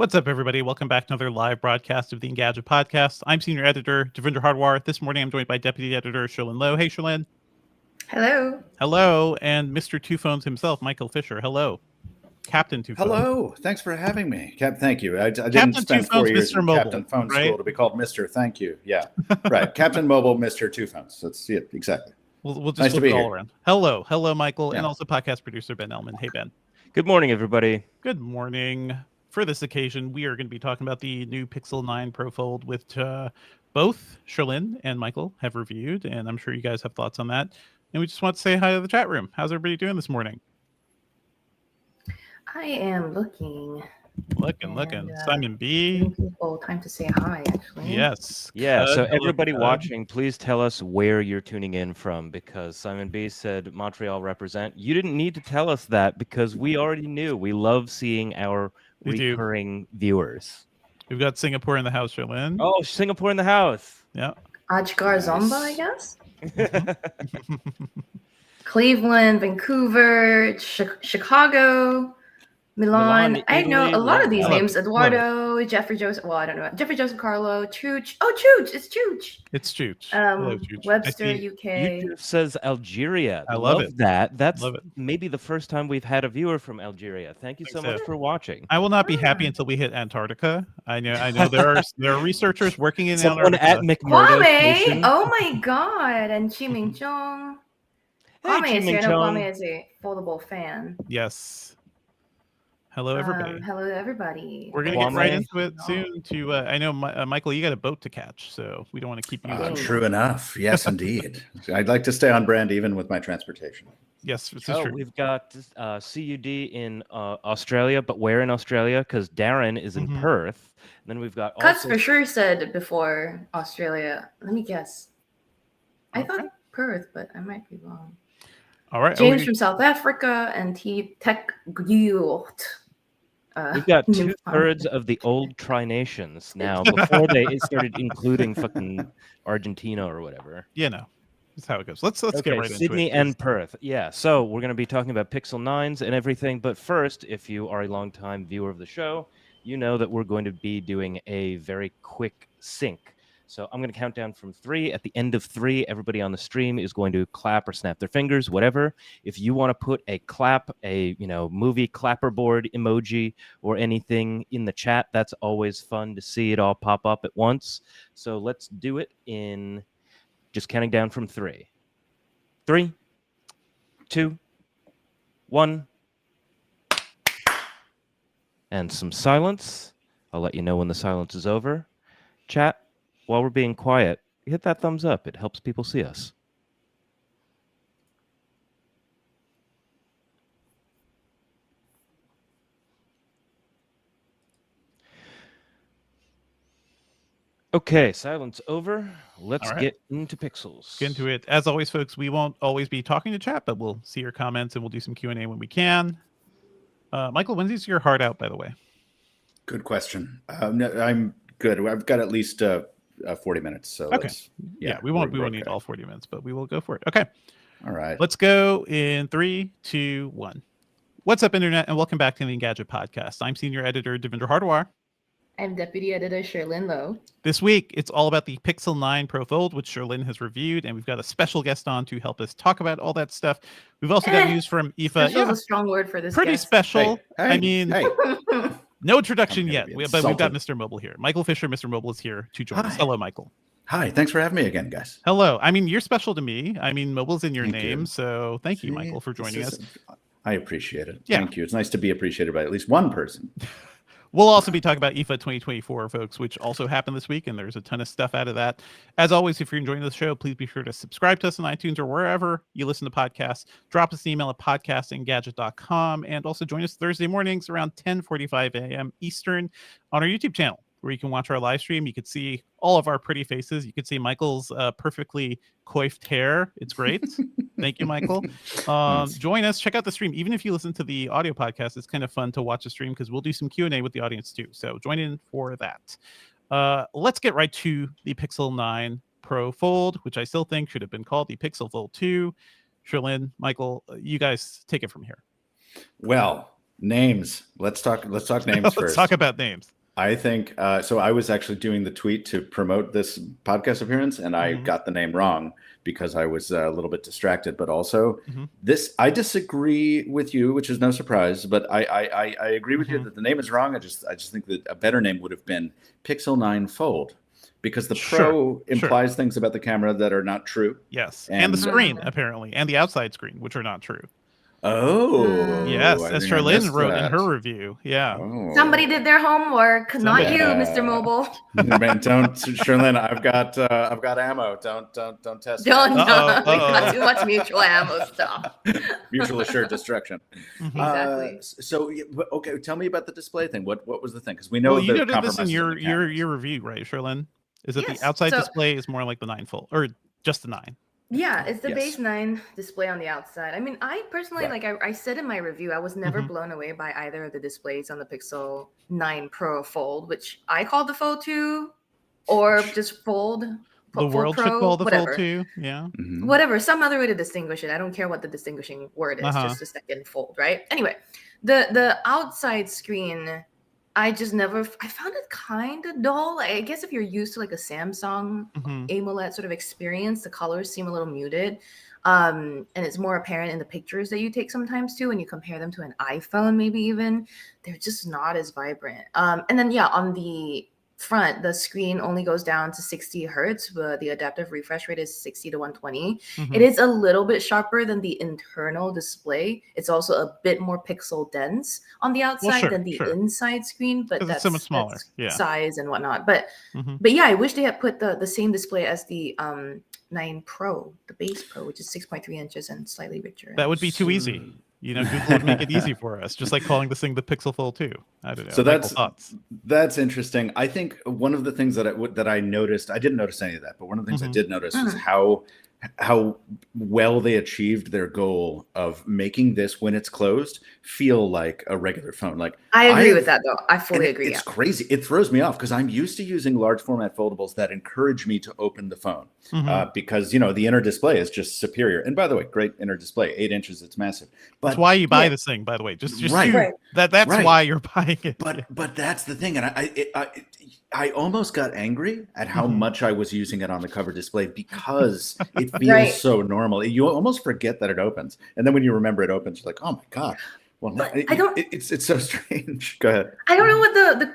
What's up, everybody? Welcome back to another live broadcast of the Engadget Podcast. I'm Senior Editor Devindra Hardwar. This morning, I'm joined by Deputy Editor Cherlynn Lowe. Hey, Cherlynn. Hello. Hello. And Mr. Two Phones himself, Michael Fisher. Hello. Captain Two Phones. Hello. Thanks for having me. Thank you. I didn't Captain spend Two Phones, 4 years Mr. in Mobile, Captain Phone right? School to be called Mr. Thank you. Yeah, right. Captain Mobile, Mr. Two Phones. That's it. Exactly. We'll just Nice to flip be it all here. around. Hello. Hello, Michael. Yeah. And also podcast producer Ben Elman. Hey, Ben. Good morning, everybody. Good morning. For this occasion, we are going to be talking about the new Pixel 9 Pro Fold, which both Cherlynn and Michael have reviewed, and I'm sure you guys have thoughts on that. And we just want to say hi to the chat room. How's everybody doing this morning? I am looking. Simon B. Giving people time to say hi, actually. Yes. Yeah, so Hello, everybody Cud. watching, please tell us where you're tuning in from, because Simon B said Montreal represent. You didn't need to tell us that because we already knew. We love seeing our We do. recurring viewers. We've got Singapore in the house, Cherlynn. Oh, Singapore in the house. Yeah. Ajgar Nice. Zomba, I guess. Cleveland, Vancouver, Chicago, Milan. I know Italy, a lot of these love names. it. Eduardo, Jeffrey Joseph. Well, I don't know. Jeffrey Joseph Carlo, Chooch. Oh, Chooch. It's Chooch. It's Chooch. Hello, Chooch. Webster, I see- UK. YouTube says Algeria. I love it. That. That's Love it. maybe the first time we've had a viewer from Algeria. Thank you so Thanks, much Ed. for watching. I will not be happy until we hit Antarctica. I know there are researchers working in Someone Antarctica. at McMurdo Kwame. Station. Oh my God. And Chiming Chong. Hey, Kwame is here. I know Chiming-chong. Kwame is a foldable fan. Yes. Hello, everybody. Hello, everybody. We're gonna get Kwame. right into it soon. To I know, Michael, you got a boat to catch, so we don't want to keep you. True enough. Yes, indeed. I'd like to stay on brand even with my transportation. Yes, this is Oh, true. we've got CUD in Australia, but where in Australia? Because Darren is in Mhm. Perth. And then we've got Cuts also for sure said before Australia. Let me guess. I Okay. thought Perth, but I might be wrong. All right. James from South Africa and T Tech Gyurt. we've got Newfoundland. 2/3 of the old tri-nations now. Before they started including fucking Argentina or whatever. Yeah, no, that's how it goes. Let's get right Sydney into it. and Perth. Yeah, so we're going to be talking about Pixel 9s and everything. But first, if you are a longtime viewer of the show, you know that we're going to be doing a very quick sync. So I'm going to count down from 3. At the end of 3, everybody on the stream is going to clap or snap their fingers, whatever. If you want to put a clap, a movie clapperboard emoji or anything in the chat, that's always fun to see it all pop up at once. So let's do it in just counting down from 3. 3, 2, 1. And some silence. I'll let you know when the silence is over. Chat, while we're being quiet, hit that thumbs up. It helps people see us. Okay, silence over. Let's All right. get into Pixels. Get into it. As always, folks, we won't always be talking to chat, but we'll see your comments and we'll do some Q&A when we can. Michael, when's your heart out, by the way? Good question. No, I'm good. I've got at least 40 minutes. So Okay. let's- We won't we're need okay. all 40 minutes, but we will go for it. Okay. All right. Let's go in 3, 2, 1. What's up, Internet, and welcome back to the Engadget Podcast. I'm Senior Editor Devindra Hardwar. I'm Deputy Editor Cherlynn Lowe. This week, it's all about the Pixel 9 Pro Fold, which Cherlynn has reviewed, and we've got a special guest on to help us talk about all that stuff. We've also got news from IFA. Special is a strong word for this. Pretty guest. special. I mean, hey. no introduction I'm gonna yet, be but we've got insulted. Mr. Mobile here. Michael Fisher, Mr. Mobile is here to join us. Hi. Hello, Michael. Hi. Thanks for having me again, guys. Hello. I mean, you're special to me. I mean, Mobile's in your Thank name, you. so thank you, See, Michael, for joining this us. is- I appreciate it. Yeah. Thank you. It's nice to be appreciated by at least one person. We'll also be talking about IFA 2024, folks, which also happened this week, and there's a ton of stuff out of that. As always, if you're enjoying the show, please be sure to subscribe to us on iTunes or wherever you listen to podcasts. Drop us an email at podcast@engadget.com, and also join us Thursday mornings around 10:45 a.m. Eastern on our YouTube channel, where you can watch our live stream. You could see all of our pretty faces. You could see Michael's perfectly coiffed hair. It's great. Thank you, Michael. Nice. Join us. Check out the stream. Even if you listen to the audio podcast, it's kind of fun to watch the stream because we'll do some Q&A with the audience too. So join in for that. Let's get right to the Pixel 9 Pro Fold, which I still think should have been called the Pixel Fold 2. Cherlynn, Michael, you guys take it from here. Well, Names. Let's talk names Let's first. talk about names. I think so. I was actually doing the tweet to promote this podcast appearance, and I got the name wrong because I was a little bit distracted. But also, I disagree with you, which is no surprise. But I agree with you that the name is wrong. I just think that a better name would have been Pixel 9 Fold, because the Pro implies things about the camera that are not true. Yes, and the screen apparently, and the outside screen, which are not true. Oh, yes, I as think I Cherlynn missed wrote in that. her review. Yeah. Oh. Somebody did their homework, not Somebody- you, Mr. Mobile. Man, don't, Cherlynn. I've got ammo. Don't test. Don't Uh-oh, we got uh-oh. too much mutual ammo stuff. Mutual assured destruction. Exactly. So okay, tell me about the display thing. What was the thing? Because we know Well, you the noted this in compromises your review, right, Cherlynn? Is that Yes, the outside so- display is more like the 9 Fold, or just the 9? Yeah, it's the Yes. base 9 display on the outside. I mean, I personally, Right. like I said in my review, I was never blown away by either of the displays on the Pixel 9 Pro Fold, which I call the Fold 2, or just Fold. The Fold world should Pro, call the whatever. Fold 2. Yeah. Mhm. Whatever, some other way to distinguish it. I don't care what the distinguishing word is, Uh-huh. just a second fold, right? Anyway, the outside screen, I just never, I found it kind of dull. I guess if you're used to like a Samsung Mhm. AMOLED sort of experience, the colors seem a little muted. And it's more apparent in the pictures that you take sometimes too, when you compare them to an iPhone, maybe even, they're just not as vibrant. And then yeah, on the front, the screen only goes down to 60 hertz, but the adaptive refresh rate is 60 to 120. Mhm. It is a little bit sharper than the internal display. It's also a bit more pixel dense on the outside sure, than the sure. inside screen, but 'Cause it's that's so much smaller, that's yeah. size and whatnot. But Mhm. yeah, I wish they had put the same display as the 9 Pro, the base Pro, which is 6.3 inches and slightly richer. That would be too easy. You know, Google would make it easy for us, just like calling this thing the Pixel Fold 2. I don't know. So Michael, thoughts. that's interesting. I think one of the things that I noticed, I didn't notice any of that, but one of the things I did notice was how well they achieved their goal of making this, when it's closed, feel like a regular phone. Like I agree I've- with that though. I fully agree. It's crazy. It throws me off because I'm used to using large format foldables that encourage me to open the phone because the inner display is just superior. And by the way, great inner display, 8 inches. It's massive. But That's why you buy this thing, by the way. Just Right. Right. that's Right. why you're buying it. But that's the thing, and I almost got angry at how much I was using it on the cover display because it feels Right. so normal. You almost forget that it opens, and then when you remember it opens, you're like, oh my god. Well, But I don't. It's so strange. Go ahead. I don't know what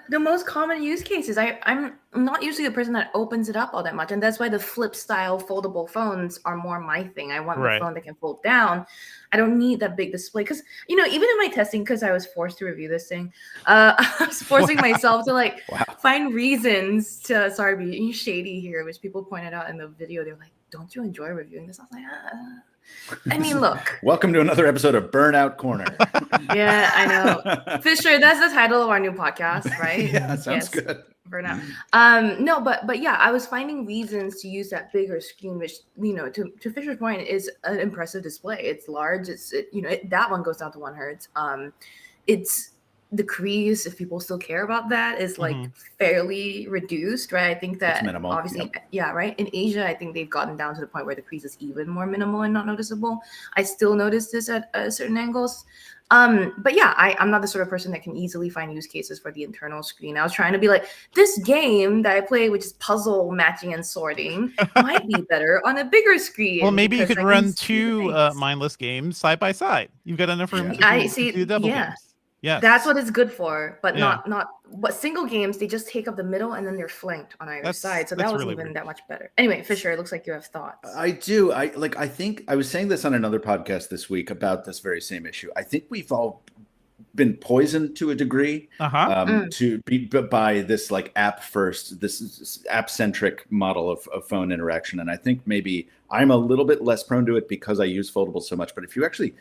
the most common use case is. I'm not usually a person that opens it up all that much, and that's why the flip style foldable phones are more my thing. I want Right. a phone that can fold down. I don't need that big display because even in my testing, because I was forced to review this thing, I was forcing myself to find reasons to. Sorry, being shady here, which people pointed out in the video. They're like, "Don't you enjoy reviewing this?" I was like, I mean, look. Welcome to another episode of Burnout Corner. Yeah, I know. Fisher, that's the title of our new podcast, right? Yeah, sounds Yes. good. Burnout. No, but yeah, I was finding reasons to use that bigger screen, which to Fisher's point is an impressive display. It's large. That one goes down to 1 hertz. It's the crease, if people still care about that, is like fairly reduced, right? I think that It's minimal, obviously, yeah, right. In Asia, I think they've gotten down to the point where the crease is even more minimal and not noticeable. I still notice this at certain angles. But yeah, I'm not the sort of person that can easily find use cases for the internal screen. I was trying to be like, this game that I play, which is puzzle matching and sorting, might be better on a bigger screen. Well, maybe you because could I can run see the 2 things. mindless games side by side. You've got enough room. Yeah. To do double yeah. games. Yes. That's what it's good for, but Yeah. but single games, they just take up the middle and then they're flanked on either side. So that that's wasn't really even weird. that much better. Anyway, Fisher, it looks like you have thoughts. I do. I think I was saying this on another podcast this week about this very same issue. I think we've all been poisoned to a degree to be by this app first, this app centric model of phone interaction. And I think maybe I'm a little bit less prone to it because I use foldables so much. But if you actually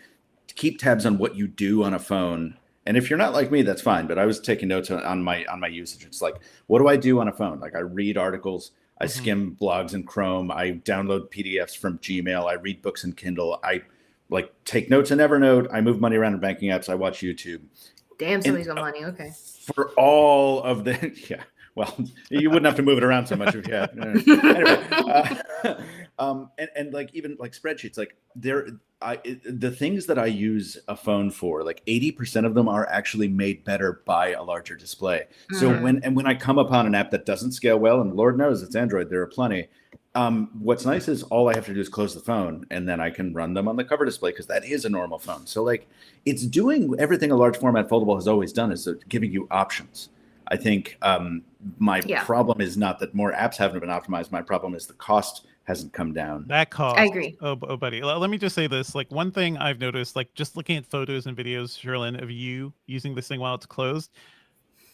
keep tabs on what you do on a phone, and if you're not like me, that's fine. But I was taking notes on my usage. It's like, what do I do on a phone? Like I read articles, I skim blogs in Chrome, I download PDFs from Gmail, I read books in Kindle, I take notes in Evernote, I move money around in banking apps, I watch YouTube. Damn, somebody's got money. Okay. For all of the well, you wouldn't have to move it around so much if you had. Anyway, and even spreadsheets, the things that I use a phone for, like 80% of them are actually made better by a larger display. So when I come upon an app that doesn't scale well, and Lord knows it's Android, there are plenty. What's nice is all I have to do is close the phone, and then I can run them on the cover display because that is a normal phone. So like, it's doing everything a large format foldable has always done, is giving you options. I think my problem is not that more apps haven't been optimized. My problem is the cost hasn't come down. That cost. I agree. Oh, buddy. Let me just say this. Like, one thing I've noticed, like just looking at photos and videos, Cherlynn, of you using this thing while it's closed,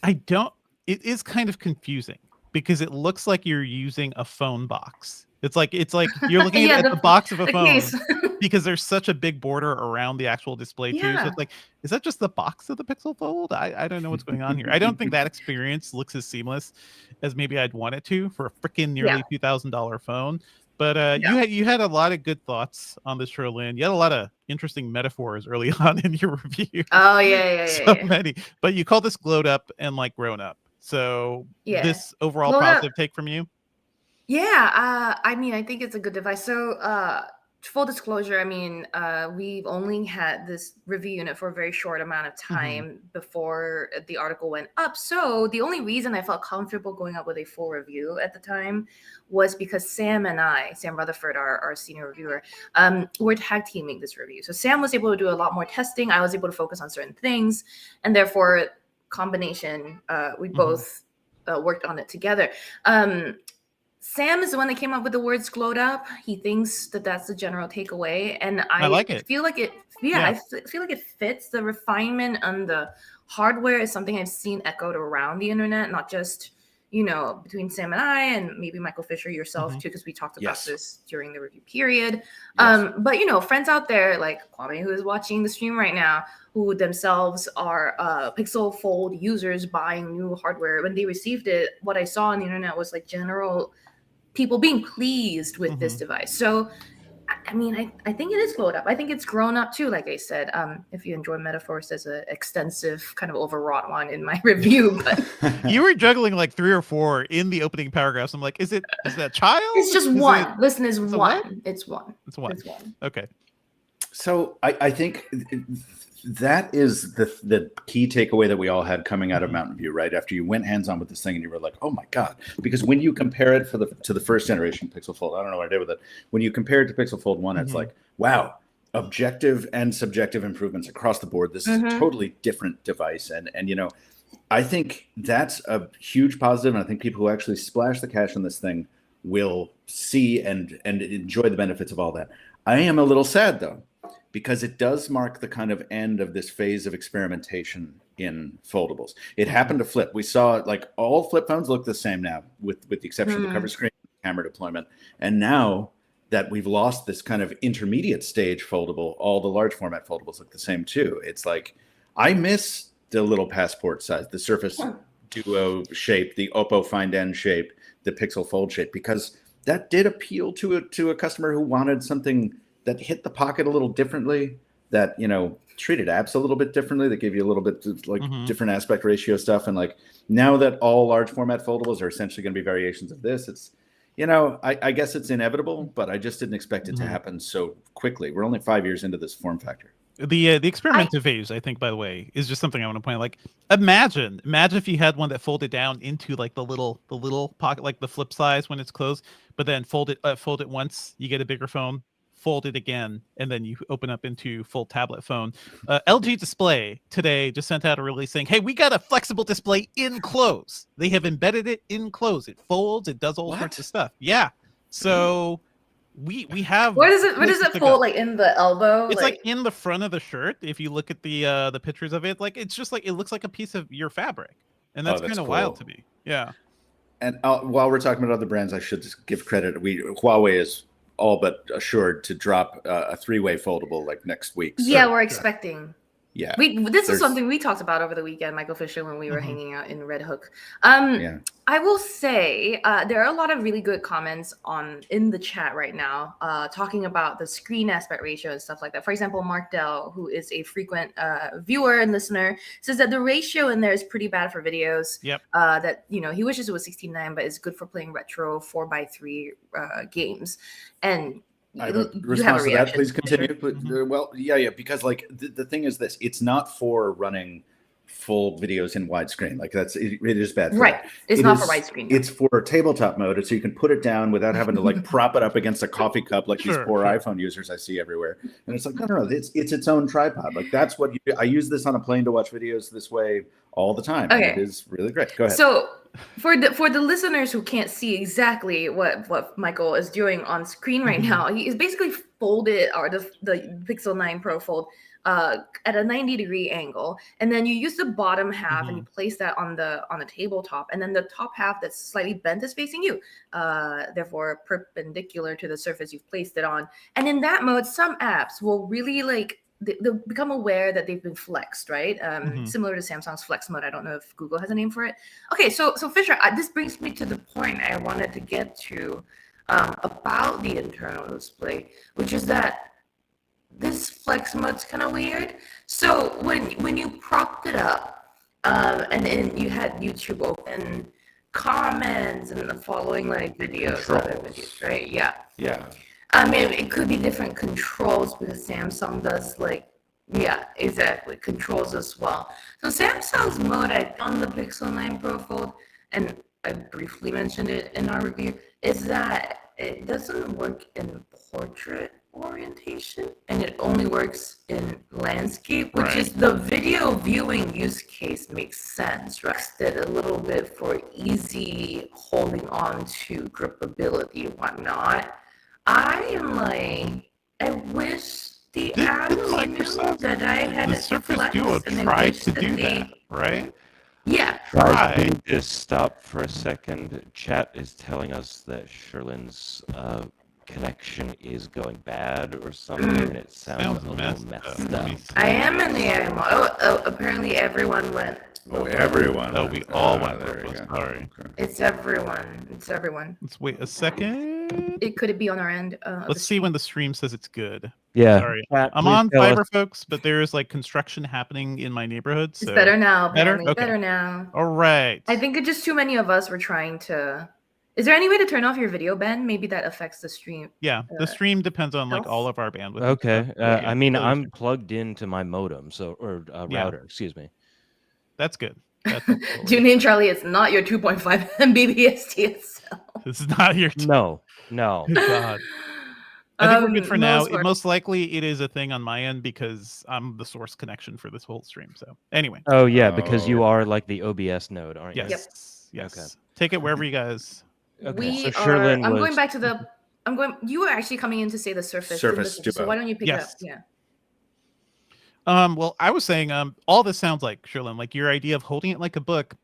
it is kind of confusing because it looks like you're using a phone box. It's like you're looking at the box of a phone because there's such a big border around the actual display too. So it's like, is that just the box of the Pixel Fold? I don't know what's going on here. I don't think that experience looks as seamless as maybe I'd want it to for a freaking nearly $2,000 phone. But you had a lot of good thoughts on this, Cherlynn. You had a lot of interesting metaphors early on in your review. Oh yeah. Many. But you called this glowed up and like grown up. So this overall positive take from you? Yeah, I mean, I think it's a good device. So, full disclosure, I mean, we've only had this review unit for a very short amount of time before the article went up. So the only reason I felt comfortable going up with a full review at the time was because Sam Rutherford, our senior reviewer, were tag teaming this review. So Sam was able to do a lot more testing. I was able to focus on certain things, and therefore, combination, we both worked on it together. Sam is the one that came up with the words glowed up. He thinks that that's the general takeaway. And I like it. Feel like it. Yeah, I feel like it fits. The refinement on the hardware is something I've seen echoed around the internet, not just, between Sam and I, and maybe Michael Fisher, yourself too, because we talked about this during the review period. But, friends out there like Kwame, who is watching the stream right now, who themselves are Pixel Fold users buying new hardware, when they received it, what I saw on the internet was like general people being pleased with this device. So, I mean, I think it is glowed up. I think it's grown up too, like I said. If you enjoy metaphors, there's an extensive kind of overwrought one in my review. But you were juggling like 3 or 4 in the opening paragraphs. I'm like, is that child? It's just one. Listen, it's one. It's one. Okay. So I think that is the key takeaway that we all had coming out of Mountain View, right? After you went hands-on with this thing and you were like, oh my God. Because when you compare it to the first generation Pixel Fold, I don't know what I did with it. When you compare it to Pixel Fold 1, it's like, wow, objective and subjective improvements across the board. This is a totally different device. And I think that's a huge positive. And I think people who actually splash the cash on this thing will see and enjoy the benefits of all that. I am a little sad though, because it does mark the kind of end of this phase of experimentation in foldables. It happened to Flip. We saw like all flip phones look the same now, with the exception of the cover screen, camera deployment. And now that we've lost this kind of intermediate stage foldable, all the large format foldables look the same too. It's like, I miss the little passport size, the Surface Duo shape, the Oppo Find N shape, the Pixel Fold shape, because that did appeal to a customer who wanted something that hit the pocket a little differently, that, treated apps a little bit differently, that gave you a little bit like different aspect ratio stuff. And like, now that all large format foldables are essentially going to be variations of this, it's, I guess it's inevitable, but I just didn't expect it to happen so quickly. We're only 5 years into this form factor. The experimental phase, I think, by the way, is just something I want to point out. Like, imagine if you had one that folded down into like the little pocket, like the flip size when it's closed, but then fold it once, you get a bigger phone, fold it again, and then you open up into full tablet phone. LG Display today just sent out a release saying, hey, we got a flexible display in close. They have embedded it in close. It folds, it does all sorts of stuff. Yeah. So we have. Where does it fold? Like in the elbow? It's like in the front of the shirt. If you look at the pictures of it, like it's just like it looks like a piece of your fabric, and that's kind of wild to me. Yeah. And while we're talking about other brands, I should just give credit. Huawei is all but assured to drop a 3-way foldable like next week. So, yeah, we're expecting. Yeah, this is something we talked about over the weekend, Michael Fisher, when we were hanging out in Red Hook. I will say there are a lot of really good comments in the chat right now, talking about the screen aspect ratio and stuff like that. For example, Mark Dell, who is a frequent viewer and listener, says that the ratio in there is pretty bad for videos. Yep. That he wishes it was 16:9, but it's good for playing retro 4x3 games. And I have a you response to that. reaction. Please continue. Mm-hmm. Well, yeah, because like the thing is this: it's not for running full videos in widescreen. Like it is bad. For Right. that. It's not for widescreen. No. It's for tabletop mode, so you can put it down without having to like prop it up against a coffee cup like these poor iPhone users I see everywhere. And it's like no, it's its own tripod. Like that's what I use this on a plane to watch videos this way all the time. Okay. And it is really great. Go ahead. So for the listeners who can't see exactly what Michael is doing on screen right now, he is basically folded or the Pixel 9 Pro Fold at a 90-degree angle, and then you use the bottom half and you place that on the tabletop, and then the top half that's slightly bent is facing you, therefore perpendicular to the surface you've placed it on. And in that mode, some apps will really like they'll become aware that they've been flexed, right? Similar to Samsung's flex mode. I don't know if Google has a name for it. Okay, so Fisher, this brings me to the point I wanted to get to about the internal display, which is that this flex mode's kind of weird. So when you propped it up, and then you had YouTube open, comments and the following like videos, other videos, right? Yeah. Yeah. I mean, it could be different controls because Samsung does exactly controls as well. So Samsung's mode on the Pixel 9 Pro Fold, and I briefly mentioned it in our review, is that it doesn't work in portrait orientation, and it only works in landscape, which is the video viewing use case. Makes sense, right? It a little bit for easy holding on to gripability and whatnot. I am like, I wish the apps knew that I had the Surface Duo tried to do that, right? Yeah. Try to stop for a second. Chat is telling us that Cherlynn's connection is going bad or something, and it sounds a little messed up. I am in the AI mode. Oh, apparently everyone went. Oh, everyone. Oh, we all went. There you go. Sorry. Okay. It's everyone. It's everyone. Let's wait a second. Could it be on our end? Let's see when the stream says it's good. Yeah. Sorry. Chat, I'm on fiber, folks, but there is like construction happening in my neighborhood. So it's better now. Better? Apparently. Okay. Better now. All right. I think it's just too many of us were trying to. Is there any way to turn off your video, Ben? Maybe that affects the stream. Yeah, the stream depends on like all of our bandwidth. Okay. I mean, I'm plugged into my modem, router. Excuse me. That's good. Do you name Charlie? It's not your 2.5 Mbps DSL. It's not your. No. God. I think we're good for now. Most likely, it is a thing on my end because I'm the source connection for this whole stream. So anyway. Oh yeah, because you are like the OBS node, aren't you? Yes. Yes. Okay. Take it wherever you guys. Okay. I'm going back to the. You were actually coming in to say the Surface Duo. So why don't you pick it up? Yeah. Well, I was saying, all this sounds like, Cherlynn, like your idea of holding it like a book.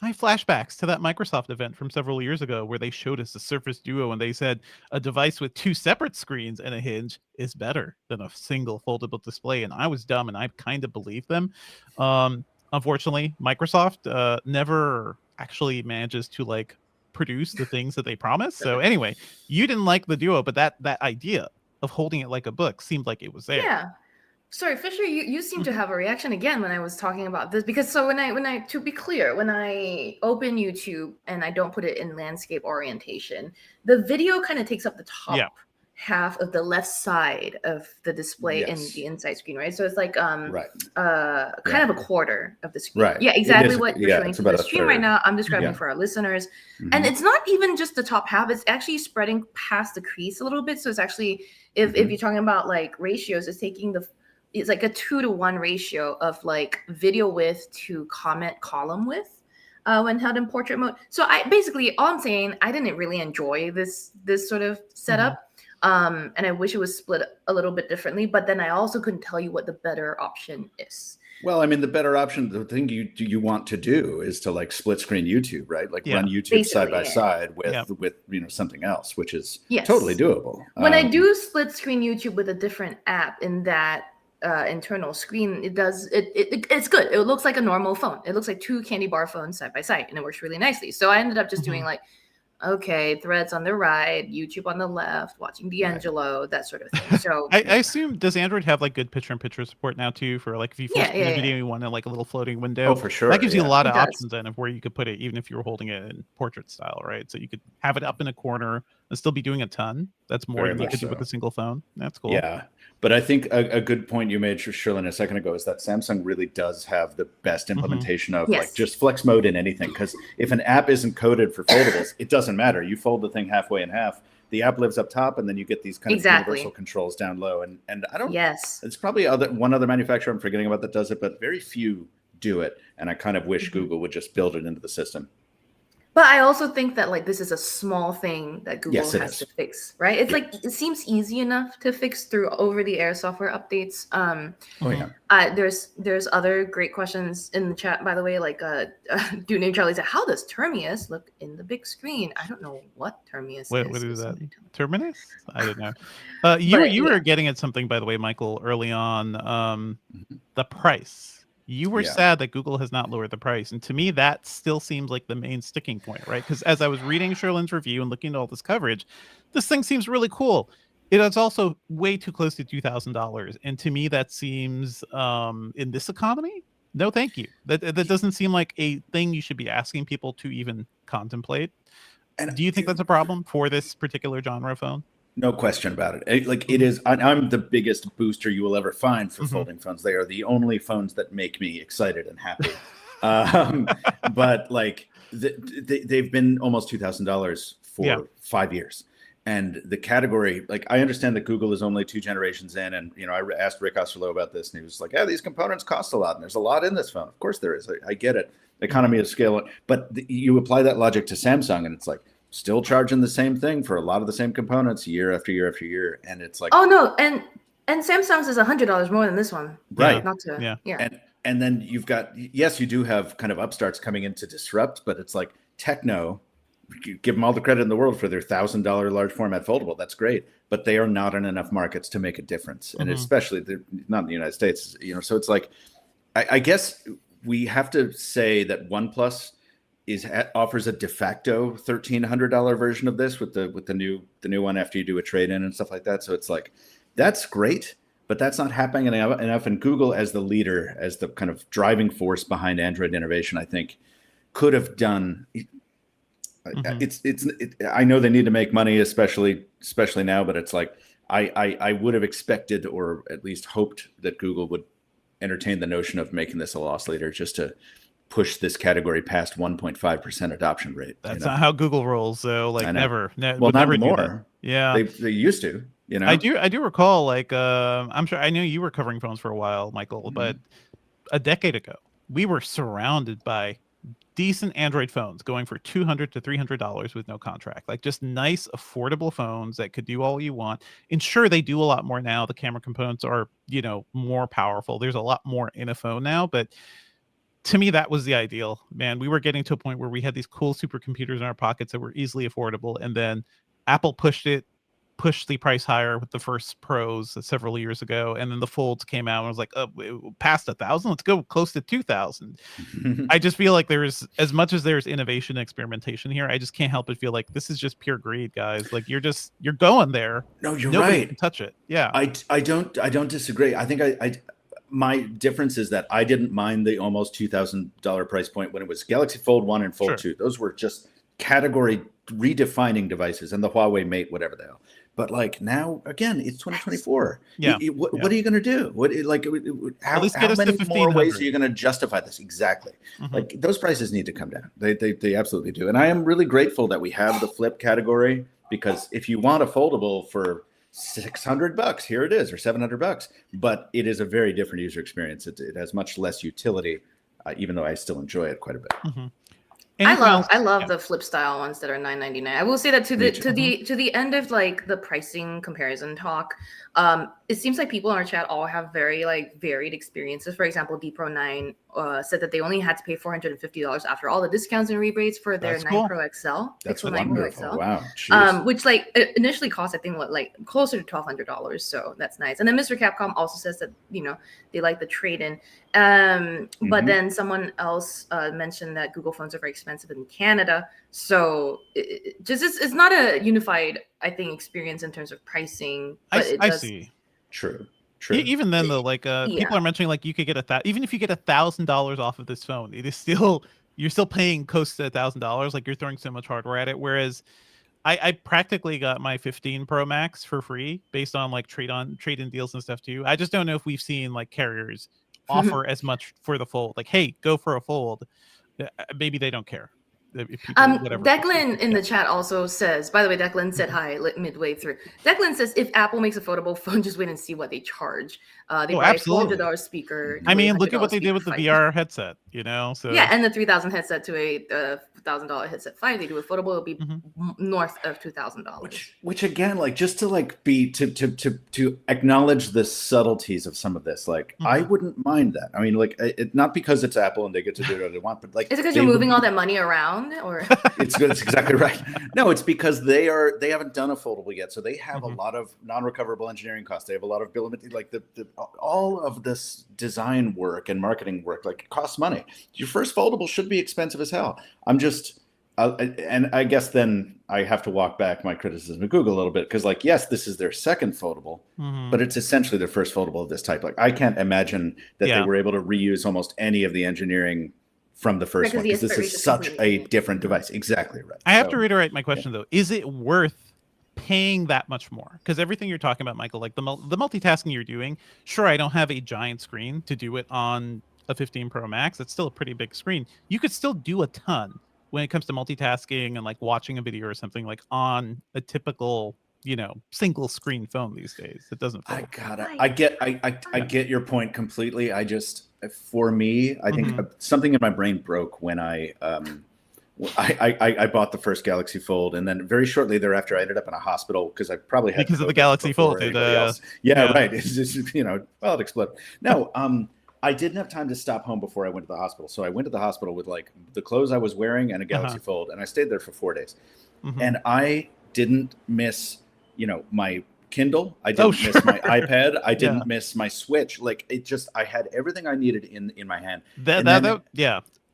I have flashbacks to that Microsoft event from several years ago where they showed us the Surface Duo and they said a device with 2 separate screens and a hinge is better than a single foldable display. And I was dumb and I kind of believed them. Unfortunately, Microsoft never actually manages to like produce the things that they promise. So anyway, you didn't like the Duo, but that idea of holding it like a book seemed like it was there. Yeah. Sorry, Fisher, you seem to have a reaction again when I was talking about this, because so when I to be clear, when I open YouTube and I don't put it in landscape orientation, the video kind of takes up the top half of the left side of the display in the inside screen, right? So it's like kind of a quarter of the screen. Right. Yeah, exactly what you're showing to the stream right now. I'm describing for our listeners. And it's not even just the top half, it's actually spreading past the crease a little bit. So it's actually if you're talking about like ratios, it's like a 2-to-1 ratio of like video width to comment column width when held in portrait mode. So all I'm saying, I didn't really enjoy this sort of setup. And I wish it was split a little bit differently, but then I also couldn't tell you what the better option is. Well, I mean, the better option, the thing you want to do is to like split screen YouTube, right? Like run YouTube side by side with something else, which is totally doable. When I do split screen YouTube with a different app in that internal screen, it's good. It looks like a normal phone. It looks like 2 candy bar phones side by side, and it works really nicely. So I ended up just doing like, okay, Threads on the right, YouTube on the left, watching D'Angelo, that sort of thing. So I assume, does Android have like good picture-in-picture support now too for like if you first in a video you want like a little floating window? Oh, for sure. That gives you a lot of options then of where you could put it, even if you were holding it in portrait style, right? So you could have it up in a corner and still be doing a ton. That's more Very than you much could do so. with a single phone. That's cool. Yeah. But I think a good point you made, Cherlynn, a second ago is that Samsung really does have the best implementation of Yes. like just flex mode in anything. Because if an app isn't coded for foldables, it doesn't matter. You fold the thing halfway in half, the app lives up top, and then you get these kind of universal controls down low. And I don't. Yes. It's probably one other manufacturer I'm forgetting about that does it, but very few do it. And I kind of wish Google would just build it into the system. But I also think that like this is a small thing that Google has to fix, right? It's like it seems easy enough to fix through over-the-air software updates. There's other great questions in the chat, by the way. Like dude named Charlie said, "How does Termius look in the big screen?" I don't know what Termius is. What is that? Terminus? I don't know. You were getting at something, by the way, Michael, early on. The price. You were sad that Google has not lowered the price. And to me, that still seems like the main sticking point, right? Because as I was reading Cherlynn's review and looking at all this coverage, this thing seems really cool. It is also way too close to $2,000. And to me, that seems, in this economy, no thank you. That doesn't seem like a thing you should be asking people to even contemplate. And do you think that's a problem for this particular genre phone? No question about it. Like it is, I'm the biggest booster you will ever find for folding phones. They are the only phones that make me excited and happy. But like they've been almost $2,000 for 5 years. And the category, like I understand that Google is only 2 generations in. And, I asked Rick Osterloh about this and he was like, these components cost a lot. And there's a lot in this phone. Of course there is. I get it. Economy of scale. But you apply that logic to Samsung and it's like, still charging the same thing for a lot of the same components year after year after year, and it's like, oh no, and Samsung's is $100 more than this one, right? Not to, and then you've got you do have kind of upstarts coming in to disrupt, but it's like Techno, give them all the credit in the world for their $1,000 large format foldable. That's great, but they are not in enough markets to make a difference, and especially they're not in the United States. So it's like, I guess we have to say that OnePlus offers a de facto $1,300 version of this with the new one after you do a trade-in and stuff like that. So it's like, that's great, but that's not happening enough. And Google, as the leader, as the kind of driving force behind Android innovation, I think could have done. I know they need to make money, especially now, but it's like I would have expected or at least hoped that Google would entertain the notion of making this a loss leader just to push this category past 1.5% adoption rate. That's not how Google rolls, though. Like never. Well, not anymore. Yeah, they used to. I do recall. Like I'm sure I knew you were covering phones for a while, Michael, but a decade ago we were surrounded by decent Android phones going for $200 to $300 with no contract. Like just nice, affordable phones that could do all you want. And sure, they do a lot more now. The camera components are more powerful. There's a lot more in a phone now, but to me, that was the ideal, man. We were getting to a point where we had these cool supercomputers in our pockets that were easily affordable. And then Apple pushed the price higher with the first Pros several years ago. And then the Folds came out and was like, past 1,000, let's go close to 2,000. I just feel like there's, as much as there's innovation and experimentation here, I just can't help but feel like this is just pure greed, guys. Like you're going there. No, you're Nobody right. can touch it. Yeah. I don't disagree. I think my difference is that I didn't mind the almost $2,000 price point when it was Galaxy Fold 1 and Fold 2. Those were just category redefining devices, and the Huawei Mate, whatever the hell. But like now, again, it's 2024. Yeah. What are you going to do? How many more ways are you going to justify this? Exactly. Like those prices need to come down. They absolutely do. And I am really grateful that we have the flip category, because if you want a foldable for $600, here it is, or $700, but it is a very different user experience. It has much less utility, even though I still enjoy it quite a bit. I love the flip style ones that are $999. I will say that to the end of like the pricing comparison talk, it seems like people in our chat all have very like varied experiences. For example, DPro9 said that they only had to pay $450 after all the discounts and rebates for their 9 Pro XL. That's Pixel 9 Pro XL. Wow. Which like initially cost, I think, closer to $1,200. So that's nice. And then Mr. Capcom also says that they like the trade-in. But then someone else mentioned that Google phones are very expensive in Canada. So it's not a unified, I think, experience in terms of pricing. But I see. True. Even then, though, like people are mentioning, like you could get even if you get $1,000 off of this phone, it is still you're still paying close to $1,000. Like you're throwing so much hardware at it. Whereas I practically got my 15 Pro Max for free based on like trade-in deals and stuff too. I just don't know if we've seen like carriers offer as much for the fold. Like, hey, go for a fold. Maybe they don't care. Declan in the chat also says, by the way, Declan said hi midway through. Declan says, if Apple makes a foldable phone, just wait and see what they charge. They buy a $400 speaker. I mean, look at what they did with the VR headset, you know? So yeah, and the $3,000 headset to a $1,000 headset 5. They do a foldable, it'll be north of $2,000. Which again, like, just to like be to acknowledge the subtleties of some of this, like I wouldn't mind that. I mean, like, not because it's Apple and they get to do what they want, but like, is it because you're moving all that money around, or it's good? It's exactly right. No, it's because they haven't done a foldable yet, so they have a lot of non-recoverable engineering costs. They have a lot of bill of material, like all of this design work and marketing work, like, it costs money. Your first foldable should be expensive as hell. I'm just, and I guess then I have to walk back my criticism of Google a little bit, because, like, yes, this is their second foldable, but it's essentially their first foldable of this type. Like, I can't imagine that they were able to reuse almost any of the engineering from the first one, because this is such a different device. Exactly right. I have to reiterate my question though: is it worth paying that much more? Because everything you're talking about, Michael, like the multitasking you're doing, sure, I don't have a giant screen to do it on a 15 Pro Max. It's still a pretty big screen. You could still do a ton when it comes to multitasking and like watching a video or something, like on a typical, you know, single screen phone these days. It doesn't. I get your point completely. I just, for me, I think something in my brain broke when I bought the first Galaxy Fold, and then very shortly thereafter I ended up in a hospital because I probably had because of the Galaxy Fold. Yeah, right. It's just, you know, well, it exploded. No, I didn't have time to stop home before I went to the hospital. So I went to the hospital with like the clothes I was wearing and a Galaxy Fold, and I stayed there for 4 days. And I didn't miss, you know, my Kindle. I didn't miss my iPad. I didn't miss my Switch. Like, it just, I had everything I needed in my hand.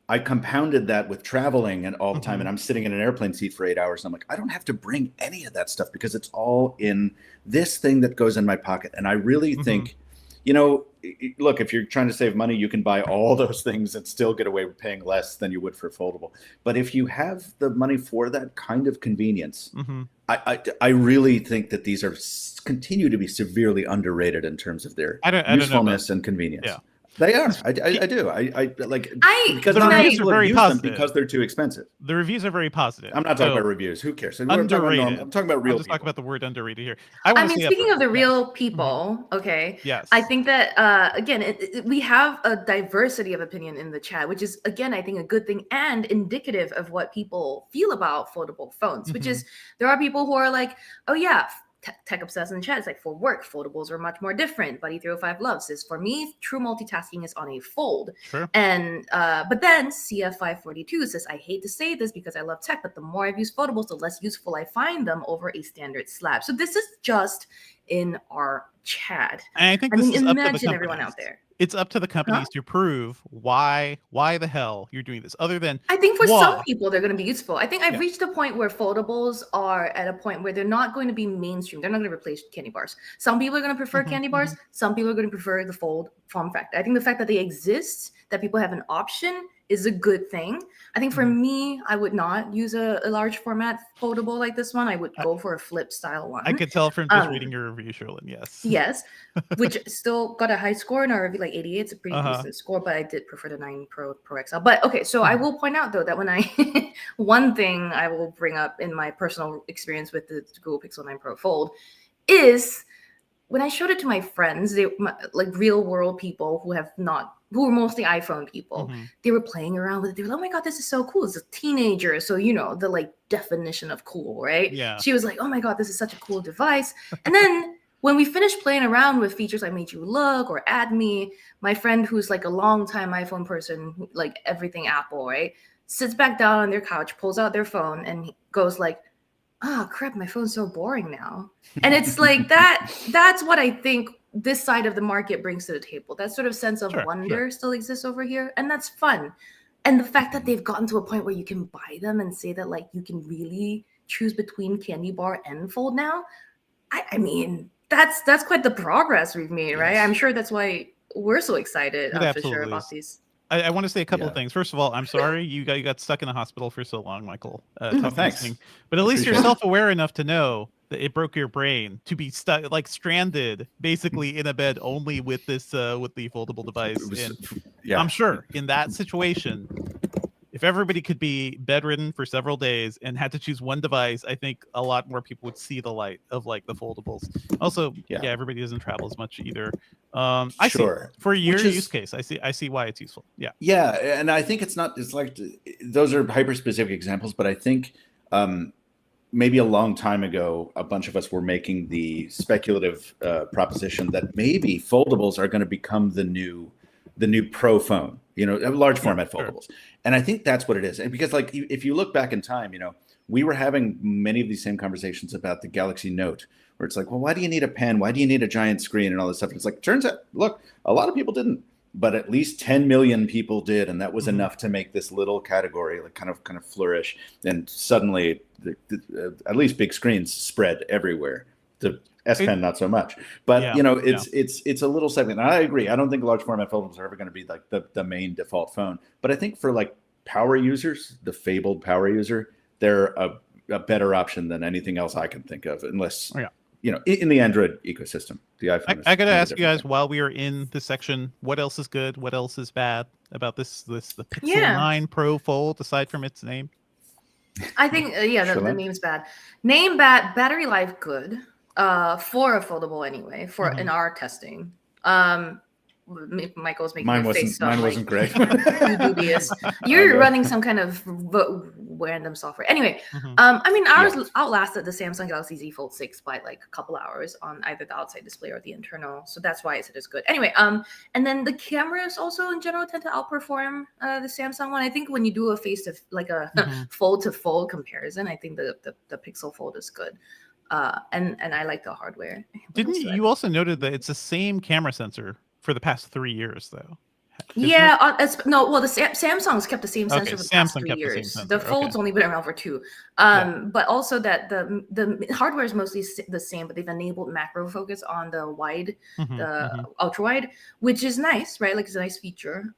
I compounded that with traveling and all the time. And I'm sitting in an airplane seat for 8 hours. And I'm like, I don't have to bring any of that stuff because it's all in this thing that goes in my pocket. And I really think, you know, look, if you're trying to save money, you can buy all those things and still get away with paying less than you would for a foldable. But if you have the money for that kind of convenience, I really think that these are continue to be severely underrated in terms of their usefulness and convenience. Yeah. They are. I do. Because the reviews are very positive because they're too expensive. The reviews are very positive. I'm not talking about reviews. Who cares? Underrated. I'm talking about real. I'm just talking about the word underrated here. I mean, speaking of the real people, okay. Yes. I think that again, we have a diversity of opinion in the chat, which is again, I think, a good thing and indicative of what people feel about foldable phones. Which is, there are people who are like, oh yeah, tech obsessed in the chat. It's like, for work, foldables are much more different. Buddy305 loves this. For me, true multitasking is on a fold. Sure. And but then CF542 says, I hate to say this because I love tech, but the more I've used foldables, the less useful I find them over a standard slab. So this is just in our chat. And I think imagine everyone out there. It's up to the companies to prove why the hell you're doing this. Other than, I think for some people they're going to be useful. I think I've reached a point where foldables are at a point where they're not going to be mainstream. They're not going to replace candy bars. Some people are going to prefer candy bars. Some people are going to prefer the fold form factor. I think the fact that they exist, that people have an option, is a good thing. I think for me, I would not use a large format foldable like this one. I would go for a flip style one. I could tell from just reading your review, Cherlynn. Yes. Yes, which still got a high score in our review, like 88. It's a pretty decent score, but I did prefer the 9 Pro XL. But okay, so I will point out though that when one thing I will bring up in my personal experience with the Google Pixel 9 Pro Fold is when I showed it to my friends, like real world people who were mostly iPhone people, they were playing around with it. They were like, oh my God, this is so cool. It's a teenager. So, you know, the like definition of cool, right? Yeah. She was like, oh my God, this is such a cool device. And then when we finished playing around with features like Made You Look or Add Me, my friend who's like a longtime iPhone person, like everything Apple, right, sits back down on their couch, pulls out their phone and goes like, oh crap, my phone's so boring now. And it's like that's what I think this side of the market brings to the table. That sort of sense of wonder still exists over here. And that's fun. And the fact that they've gotten to a point where you can buy them and say that like you can really choose between candy bar and fold now. I mean, that's quite the progress we've made, right? I'm sure that's why we're so excited, Fisher, about these. I want to say a couple of things. First of all, I'm sorry you got stuck in the hospital for so long, Michael. Thanks. But at least you're self-aware enough to know that it broke your brain to be stuck, like stranded, basically in a bed only with this with the foldable device. I'm sure in that situation, if everybody could be bedridden for several days and had to choose one device, I think a lot more people would see the light of like the foldables. Also, everybody doesn't travel as much either. I see for your use case, I see why it's useful. Yeah, and I think it's like those are hyper specific examples, but I think maybe a long time ago, a bunch of us were making the speculative proposition that maybe foldables are going to become the new pro phone, large format foldables. Sure. And I think that's what it is. And because like, if you look back in time, we were having many of these same conversations about the Galaxy Note, where it's like, well, why do you need a pen? Why do you need a giant screen and all this stuff? And it's like, turns out, look, a lot of people didn't, but at least 10 million people did. And that was enough to make this little category like kind of flourish. And suddenly at least big screens spread everywhere. The S Pen not so much, but it's a little segment. And I agree. I don't think large format foldables are ever going to be like the main default phone, but I think for like power users, the fabled power user, they're a better option than anything else I can think of, unless in the Android ecosystem. The iPhone. I got to ask you guys while we are in this section, what else is good? What else is bad about the Pixel 9 Pro Fold aside from its name? I think the name's bad. Name bad, battery life good. For a foldable anyway, in our testing. Michael's making mine wasn't great. You dubious. You're running some kind of random software. Anyway, I mean, ours outlasted the Samsung Galaxy Z Fold 6 by like a couple hours on either the outside display or the internal. So that's why I said it's good. Anyway, and then the cameras also in general tend to outperform the Samsung one. I think when you do a fold to fold comparison, I think the Pixel Fold is good. And I like the hardware. Didn't you also noted that it's the same camera sensor for the past 3 years, though? The Samsung's kept the same sensor for the past 3 years. The Fold's only been around for 2. But also that the hardware is mostly the same, but they've enabled macro focus on the wide, ultra wide, which is nice, right? Like it's a nice feature.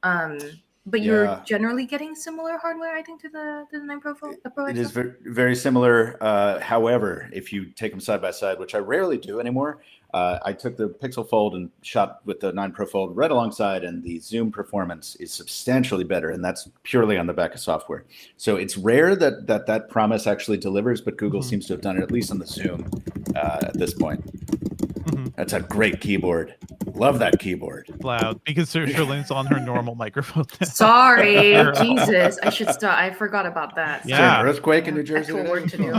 But you're generally getting similar hardware, I think, to the 9 Pro. It is very, very similar. However, if you take them side by side, which I rarely do anymore, I took the Pixel Fold and shot with the 9 Pro Fold right alongside, and the zoom performance is substantially better, and that's purely on the back of software. So it's rare that promise actually delivers, but Google seems to have done it, at least on the zoom at this point. That's a great keyboard. Love that keyboard. Loud, because Cherlynn's on her normal microphone. Sorry, Jesus, I should stop. I forgot about that. Yeah, earthquake in New Jersey. Actual work to do.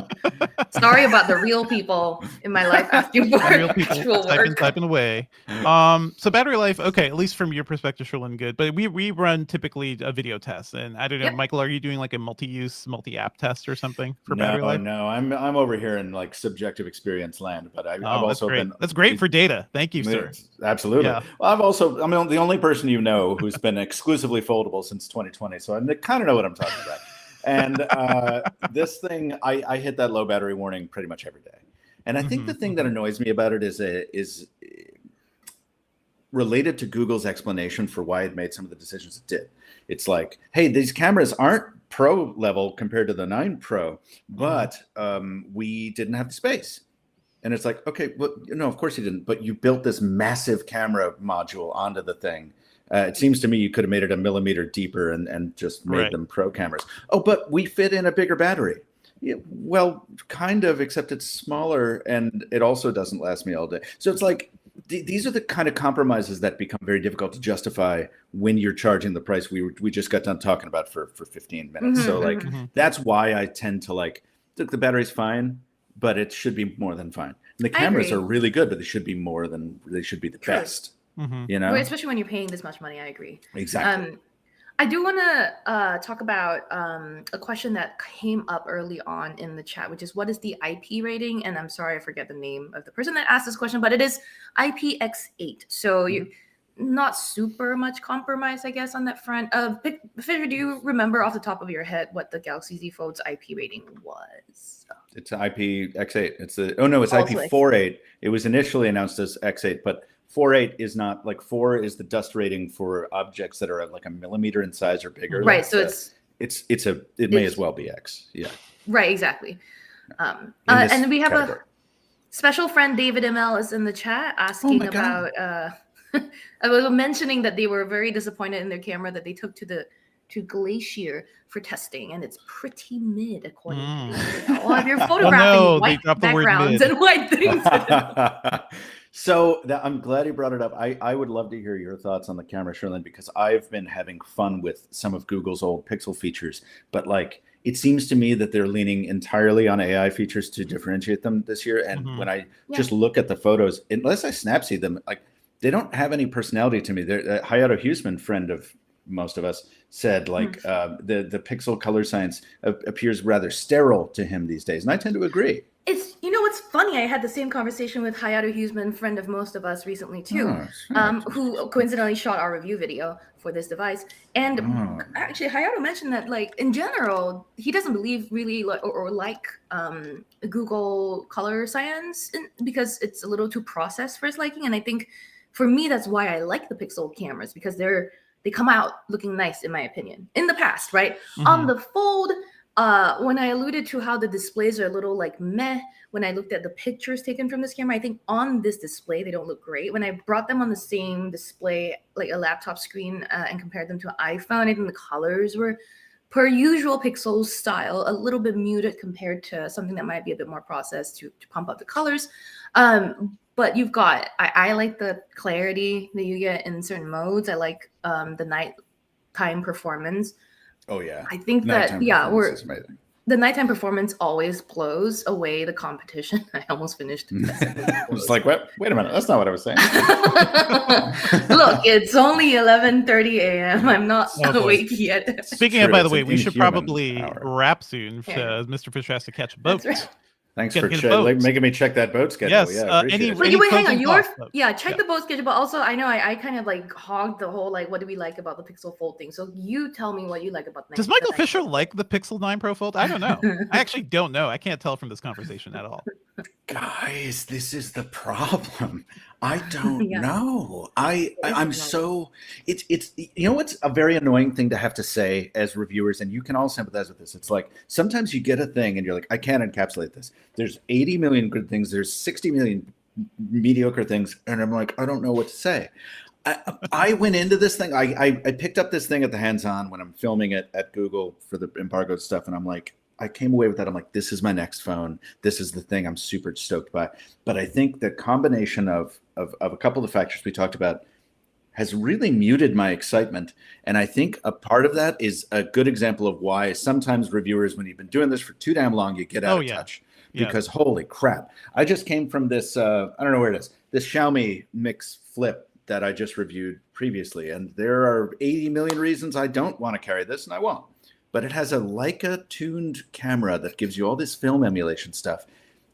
Sorry about the real people in my life after work. Real people typing away. So battery life, okay, at least from your perspective, Cherlynn, good. But we run typically a video test, and I don't know, Michael, are you doing like a multi-use, multi-app test or something for battery life? No, I'm over here in like subjective experience land, but I've also been. That's great for data. Thank you, sir. Absolutely. Yeah. Well, I'm the only person who's been exclusively foldable since 2020, so I kind of know what I'm talking about. And this thing, I hit that low battery warning pretty much every day. And I think the thing that annoys me about it is related to Google's explanation for why it made some of the decisions it did. It's like, hey, these cameras aren't pro level compared to the 9 Pro, but we didn't have the space. And it's like, okay, well, no, of course you didn't, but you built this massive camera module onto the thing. It seems to me you could have made it a millimeter deeper and just made them pro cameras. Oh, but we fit in a bigger battery. Yeah, well, kind of, except it's smaller and it also doesn't last me all day. So it's like, these are the kind of compromises that become very difficult to justify when you're charging the price we just got done talking about for 15 minutes. So like, that's why I tend to like, look, the battery's fine, but it should be more than fine. And the cameras are really good, but they should be the best. Well, especially when you're paying this much money. I agree. Exactly. I do want to talk about a question that came up early on in the chat, which is what is the IP rating? And I'm sorry, I forget the name of the person that asked this question, but it is IPX8. So you're not super much compromise, I guess, on that front. Fisher, do you remember off the top of your head what the Galaxy Z Fold's IP rating was? It's IPX8. It's IPX48. It was initially announced as X8, but 4.8 is not like 4 is the dust rating for objects that are like a millimeter in size or bigger. Right. So it may as well be X. Yeah. Right. Exactly. And we have a special friend, David ML, is in the chat asking about. I was mentioning that they were very disappointed in their camera that they took to Glacier for testing, and it's pretty mid according to David. Well, if you're photographing white backgrounds and white things. So I'm glad you brought it up. I would love to hear your thoughts on the camera, Cherlynn, because I've been having fun with some of Google's old Pixel features, but like it seems to me that they're leaning entirely on AI features to differentiate them this year. And when I just look at the photos, unless I Snapseed them, like they don't have any personality to me. Hayato Huseman, friend of most of us, said like the Pixel color science appears rather sterile to him these days, and I tend to agree. It's what's funny. I had the same conversation with Hayato Huseman, friend of most of us, recently too, who coincidentally shot our review video for this device. And actually, Hayato mentioned that, like in general, he doesn't believe really like Google color science because it's a little too processed for his liking. And I think for me, that's why I like the Pixel cameras, because they come out looking nice, in my opinion. In the past, right? On the Fold. When I alluded to how the displays are a little like meh, when I looked at the pictures taken from this camera, I think on this display, they don't look great. When I brought them on the same display, like a laptop screen, and compared them to an iPhone, I think the colors were, per usual Pixel style, a little bit muted compared to something that might be a bit more processed to pump up the colors. But you've got, I like the clarity that you get in certain modes. I like the nighttime performance. Oh yeah, I think that the nighttime performance always blows away the competition. I almost finished. I was like, wait a minute, that's not what I was saying. Look, it's only 11:30 a.m. I'm not awake yet. Speaking of, by the way, we should probably wrap soon. Mr. Fisher has to catch a boat. Right. Thanks for making me check that boat schedule. Yes. Yeah, hang on. Check the boat schedule. But also, I know I kind of like hogged the whole like, what do we like about the Pixel Fold thing? So you tell me what you like about the. Does Michael Fisher like the Pixel 9 Pro Fold? I don't know. I actually don't know. I can't tell from this conversation at all. Guys, this is the problem. I don't know. I'm so it's what's a very annoying thing to have to say as reviewers, and you can all sympathize with this. It's like sometimes you get a thing and you're like, I can't encapsulate this. There's 80 million good things, there's 60 million mediocre things, and I'm like, I don't know what to say. I went into this thing. I picked up this thing at the hands-on when I'm filming it at Google for the embargoed stuff, and I'm like, I came away with that. I'm like, this is my next phone. This is the thing I'm super stoked by. But I think the combination of a couple of the factors we talked about has really muted my excitement. And I think a part of that is a good example of why sometimes reviewers, when you've been doing this for too damn long, you get out of touch. Because holy crap. I just came from this, I don't know where it is, this Xiaomi Mix Flip that I just reviewed previously. And there are 80 million reasons I don't want to carry this, and I won't. But it has a Leica-tuned camera that gives you all this film emulation stuff.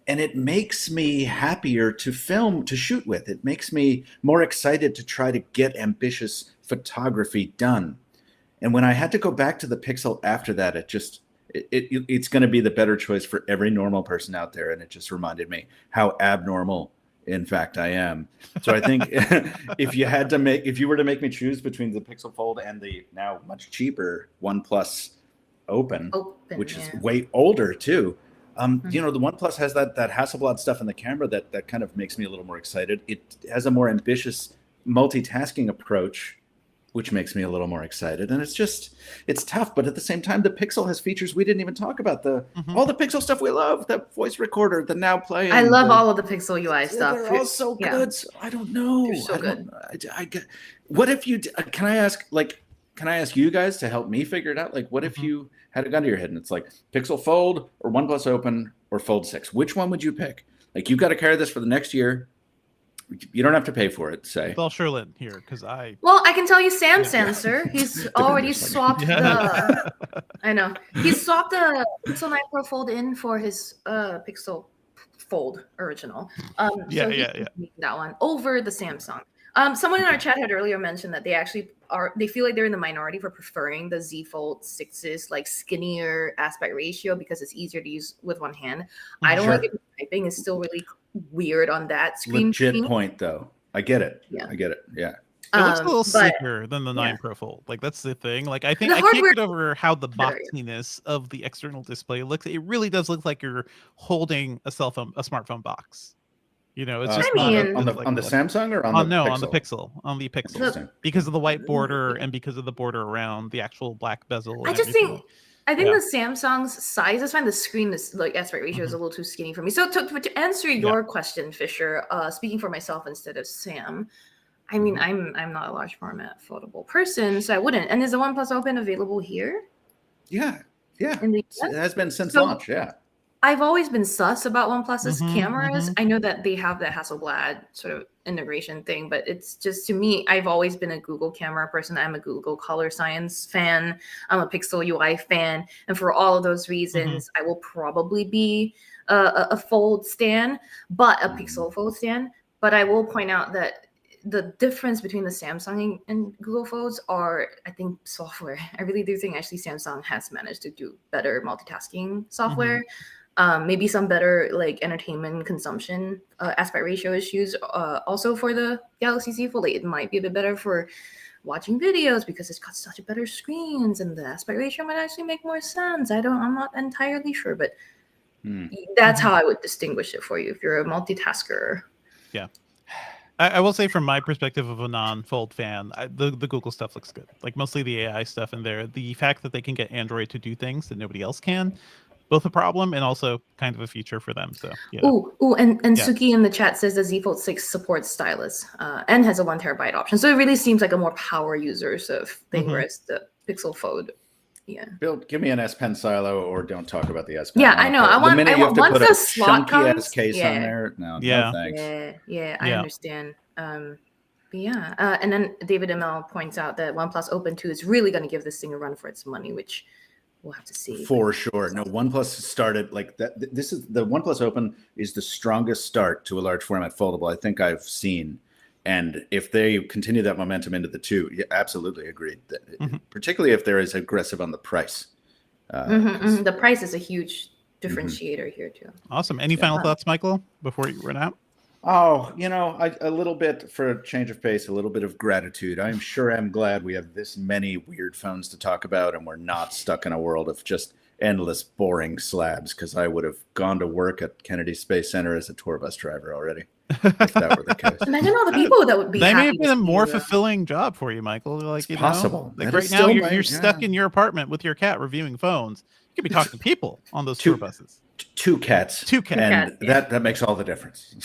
And it makes me happier to shoot with. It makes me more excited to try to get ambitious photography done. And when I had to go back to the Pixel after that, it's going to be the better choice for every normal person out there. And it just reminded me how abnormal, in fact, I am. So I think if you were to make me choose between the Pixel Fold and the now much cheaper OnePlus Open, which is way older too. The OnePlus has that Hasselblad stuff in the camera that kind of makes me a little more excited. It has a more ambitious multitasking approach, which makes me a little more excited. And it's tough. But at the same time, the Pixel has features we didn't even talk about. All the Pixel stuff we love, the voice recorder, the Now Play. I love all of the Pixel UI stuff. They're all so good. So I don't know. They're so good. What if you, can I ask you guys to help me figure it out? Like, what if you had a gun to your head and it's like Pixel Fold or OnePlus Open or Fold 6? Which one would you pick? Like, you've got to carry this for the next year. You don't have to pay for it, say. Well, Cherlynn here, Well, I can tell you Sam Sensor. He's already swapped I know. He's swapped the Pixel 9 Pro Fold in for his Pixel Fold original. That one over the Samsung. Someone in our chat had earlier mentioned that they feel like they're in the minority for preferring the Z Fold 6's like skinnier aspect ratio because it's easier to use with one hand. I don't like it. Typing is still really weird on that screen. Legit point though. I get it. Yeah. I get it. Yeah. It looks a little But sleeker than the 9 yeah. Pro Fold. Like that's the thing. Like I think The I can't hardware get over how the better, yeah. boxiness of the external display looks. It really does look like you're holding a smartphone box. You know, it's just I not mean- on the Samsung or on the Pixel? on the Pixel, Interesting. because of the white border and because of the border around the actual black bezel. I and just everything. think I think Yeah. the Samsung's size is fine. The screen is like aspect ratio is a little too skinny for me. So to answer your question, Fisher, speaking for myself instead of Sam, I mean I'm not a large format foldable person, so I wouldn't. And is the OnePlus Open available here? Yeah. In the It has been since So- launch. Yeah. I've always been sus about OnePlus's Mhm, cameras. mhm. I know that they have the Hasselblad sort of integration thing, but it's just, to me, I've always been a Google camera person. I'm a Google color science fan. I'm a Pixel UI fan. And for all of those reasons, I will probably be a Fold stan, but a Pixel Fold stan. But I will point out that the difference between the Samsung and Google Folds are, I think, software. I really do think actually Samsung has managed to do better multitasking software. Maybe some better like entertainment consumption aspect ratio issues. Also for the Galaxy Z Fold, it might be a bit better for watching videos because it's got such a better screens and the aspect ratio might actually make more sense. I'm not entirely sure, but that's how I would distinguish it for you if you're a multitasker. Yeah. I will say from my perspective of a non-Fold fan, the Google stuff looks good. Like mostly the AI stuff in there. The fact that they can get Android to do things that nobody else can, both a problem and also kind of a feature for them. So yeah. Ooh, and Suki in the chat says the Z Fold 6 supports stylus and has a 1 terabyte option. So it really seems like a more power user sort of thing, whereas the Pixel Fold, yeah. Bill, give me an S Pen silo or don't talk about the S Pen. Yeah, I know. The minute you have to once put the a slot chunky comes, S case on there, no thanks. Yeah, I understand. But yeah, and then David ML points out that OnePlus Open 2 is really going to give this thing a run for its money, which we'll have to see. For sure. No, OnePlus started like that. This is the OnePlus Open is the strongest start to a large format foldable I think I've seen. And if they continue that momentum into the 2, yeah, absolutely agreed. Particularly if they're as aggressive on the price. The price is a huge differentiator here too. Awesome. Any final thoughts, Michael, before you run out? Oh, a little bit for a change of pace, a little bit of gratitude. I'm glad we have this many weird phones to talk about and we're not stuck in a world of just endless boring slabs, because I would have gone to work at Kennedy Space Center as a tour bus driver already, if that were the case. Imagine all the people that would be That may happy have been to a see more you. fulfilling job for you, Michael. Like, It's possible. Like That right is now, still you're stuck in your apartment with your cat reviewing phones. You could be talking to people on those tour buses. Two cats. And that makes all the difference.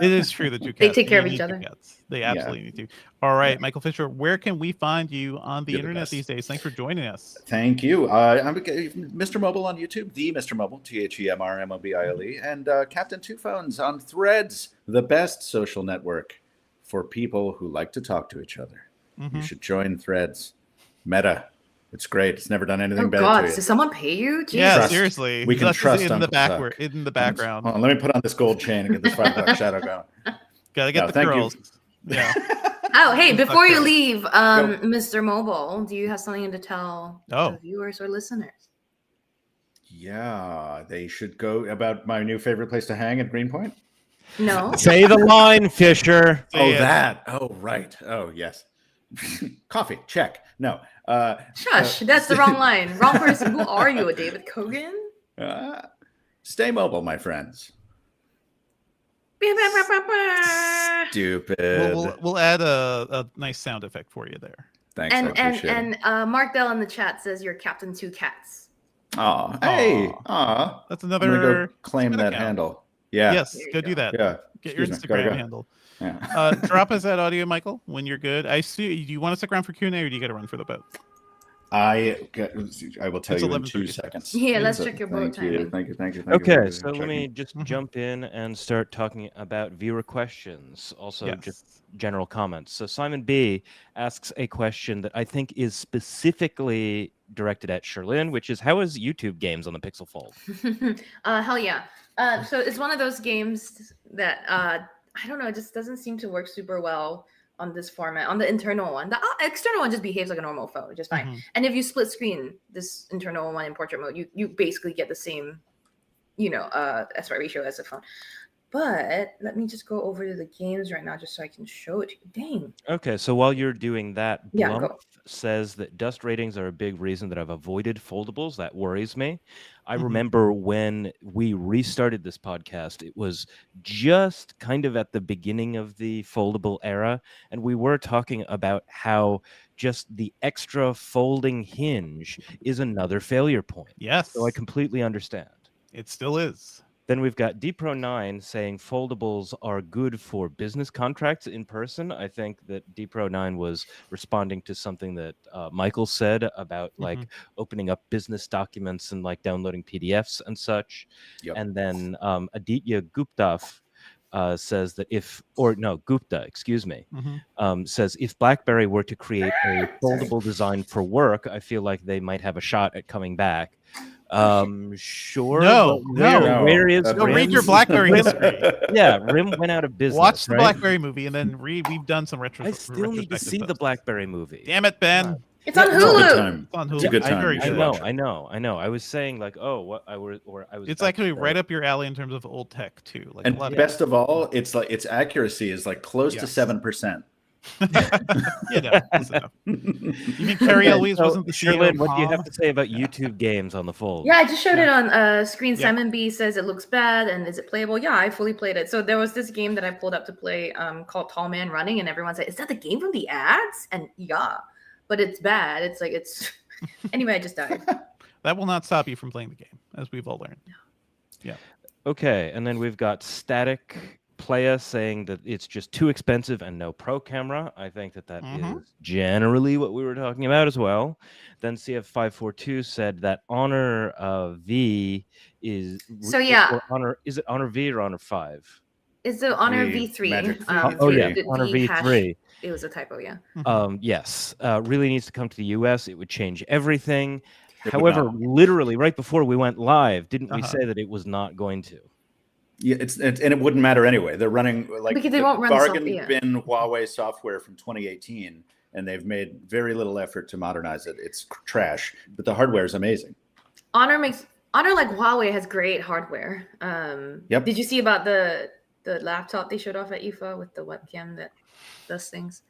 It is true that 2 cats. They take care of You each need other. 2 cats. They absolutely need to. All right, Michael Fisher, where can we find you on the internet these days? Thanks for joining us. Thank you. I'm MrMobile on YouTube, the MrMobile, TheMrMobile, and Captain Two Phones on Threads, the best social network for people who like to talk to each other. You should join Threads. Meta. It's great. It's never done anything bad to you. Did someone pay you? Jesus. Yeah, seriously. We can trust in the Uncle Zuck. in the background. Hold on, let me put on this gold chain and get this $5 shadow going. Gotta get the girls. Yeah. Oh, hey, before you leave, Mr. Mobile, do you have something to tell the viewers or listeners? Yeah, they should go about my new favorite place to hang at Greenpoint. No. Say the line, Fisher. That. Oh, right. Oh, yes. Coffee. Check. No. Shush. That's the wrong line. Wrong person. Who are you, David Kogan? Stay mobile, my friends. Stupid. We'll add a nice sound effect for you there. Thanks. And Mark Dell in the chat says you're Captain Two Cats. Oh, hey. Aw. That's another. I'm gonna go claim that handle. Yeah. Yes, go do that. Yeah. Get your Instagram handle. Yeah. Drop us that audio, Michael, when you're good. I see. Do you want to stick around for Q&A, or do you got to run for the boat? I will tell you in 2 seconds. Yeah, let's check your boat timing. Thank you. Okay, so let me just jump in and start talking about viewer questions, also just general comments. So Simon B asks a question that I think is specifically directed at Cherlynn, which is, how is YouTube games on the Pixel Fold? Hell yeah. So it's one of those games that, I don't know, it just doesn't seem to work super well on this format, on the internal one. The external one just behaves like a normal phone, just fine. And if you split screen this internal one in portrait mode, you basically get the same, aspect ratio as a phone. But let me just go over to the games right now just so I can show it to you. Dang. Okay, so while you're doing that, Yeah, Blump go. says that dust ratings are a big reason that I've avoided foldables. That worries me. I Mhm. remember when we restarted this podcast, it was just kind of at the beginning of the foldable era, and we were talking about how just the extra folding hinge is another failure point. Yes. So I completely understand. It still is. Then we've got DPro9 saying foldables are good for business contracts in person. I think that DPro9 was responding to something that Michael said about like opening up business documents and like downloading PDFs and such. Yep. And then Aditya Gupta says that Gupta, excuse me, says if BlackBerry were to create a foldable design for work, I feel like they might have a shot at coming back. Sure. No. Where is Go RIM? read your BlackBerry history. Yeah, RIM went out of business. Watch the right? BlackBerry movie and then we've done some I still need to see the BlackBerry movie. Damn it, Ben. It's on It's a good Hulu. time. It's on Hulu. It's a good time. Very You good. should watch it. I know. I was saying like, oh, what I was. It's actually right up your alley in terms of old tech too. Like, And a lot best of all, it's like its accuracy is like close to 7%. Close enough. You mean Carrie Elwes wasn't the CEO Cherlynn, of what do you Palm? have to say about YouTube games on the Fold? Yeah, I just showed it on screen. Yeah. Simon B says it looks bad, and is it playable? Yeah, I fully played it. So there was this game that I pulled up to play called Tall Man Running, and everyone said, "Is that the game from the ads?" And yeah, but it's bad. It's like it's anyway. I just died. That will not stop you from playing the game, as we've all learned. Yeah. Okay, and then we've got Static Playa saying that it's just too expensive and no pro camera. I think that is generally what we were talking about as well. Then CF542 said that Honor V is or Honor, is it Honor V or Honor 5? It's the Honor The V3. Magic Honor V3. It was a typo, yeah. Yes, really needs to come to the US. It would change everything. It would However, not. literally right before we went live, didn't we say that it was not going to? Yeah, and it wouldn't matter anyway. They're running like because they won't run bargain software. bin Huawei software from 2018, and they've made very little effort to modernize it. It's trash, but the hardware is amazing. Honor like Huawei has great hardware. Yep. Did you see about the laptop they showed off at IFA with the webcam that does things?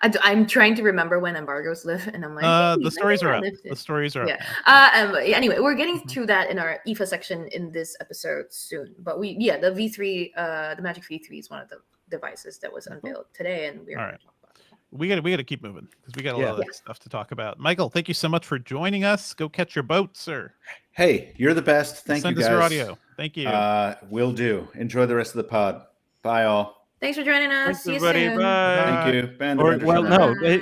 I'm trying to remember when embargoes lift, and I'm like, the stories are up. The stories are up. Yeah. Anyway, we're getting to that in our IFA section in this episode soon. But the V3, the Magic V3 is one of the devices that was unveiled today, and we're going to talk about it. We got to keep moving because we got a lot of stuff to talk about. Michael, thank you so much for joining us. Go catch your boat, sir. Hey, you're the best. Thank you, guys. Send us your audio. Thank you. Will do. Enjoy the rest of the pod. Bye, all. Thanks for joining us. Thanks, See you everybody. soon. Bye. Thank you. Ben,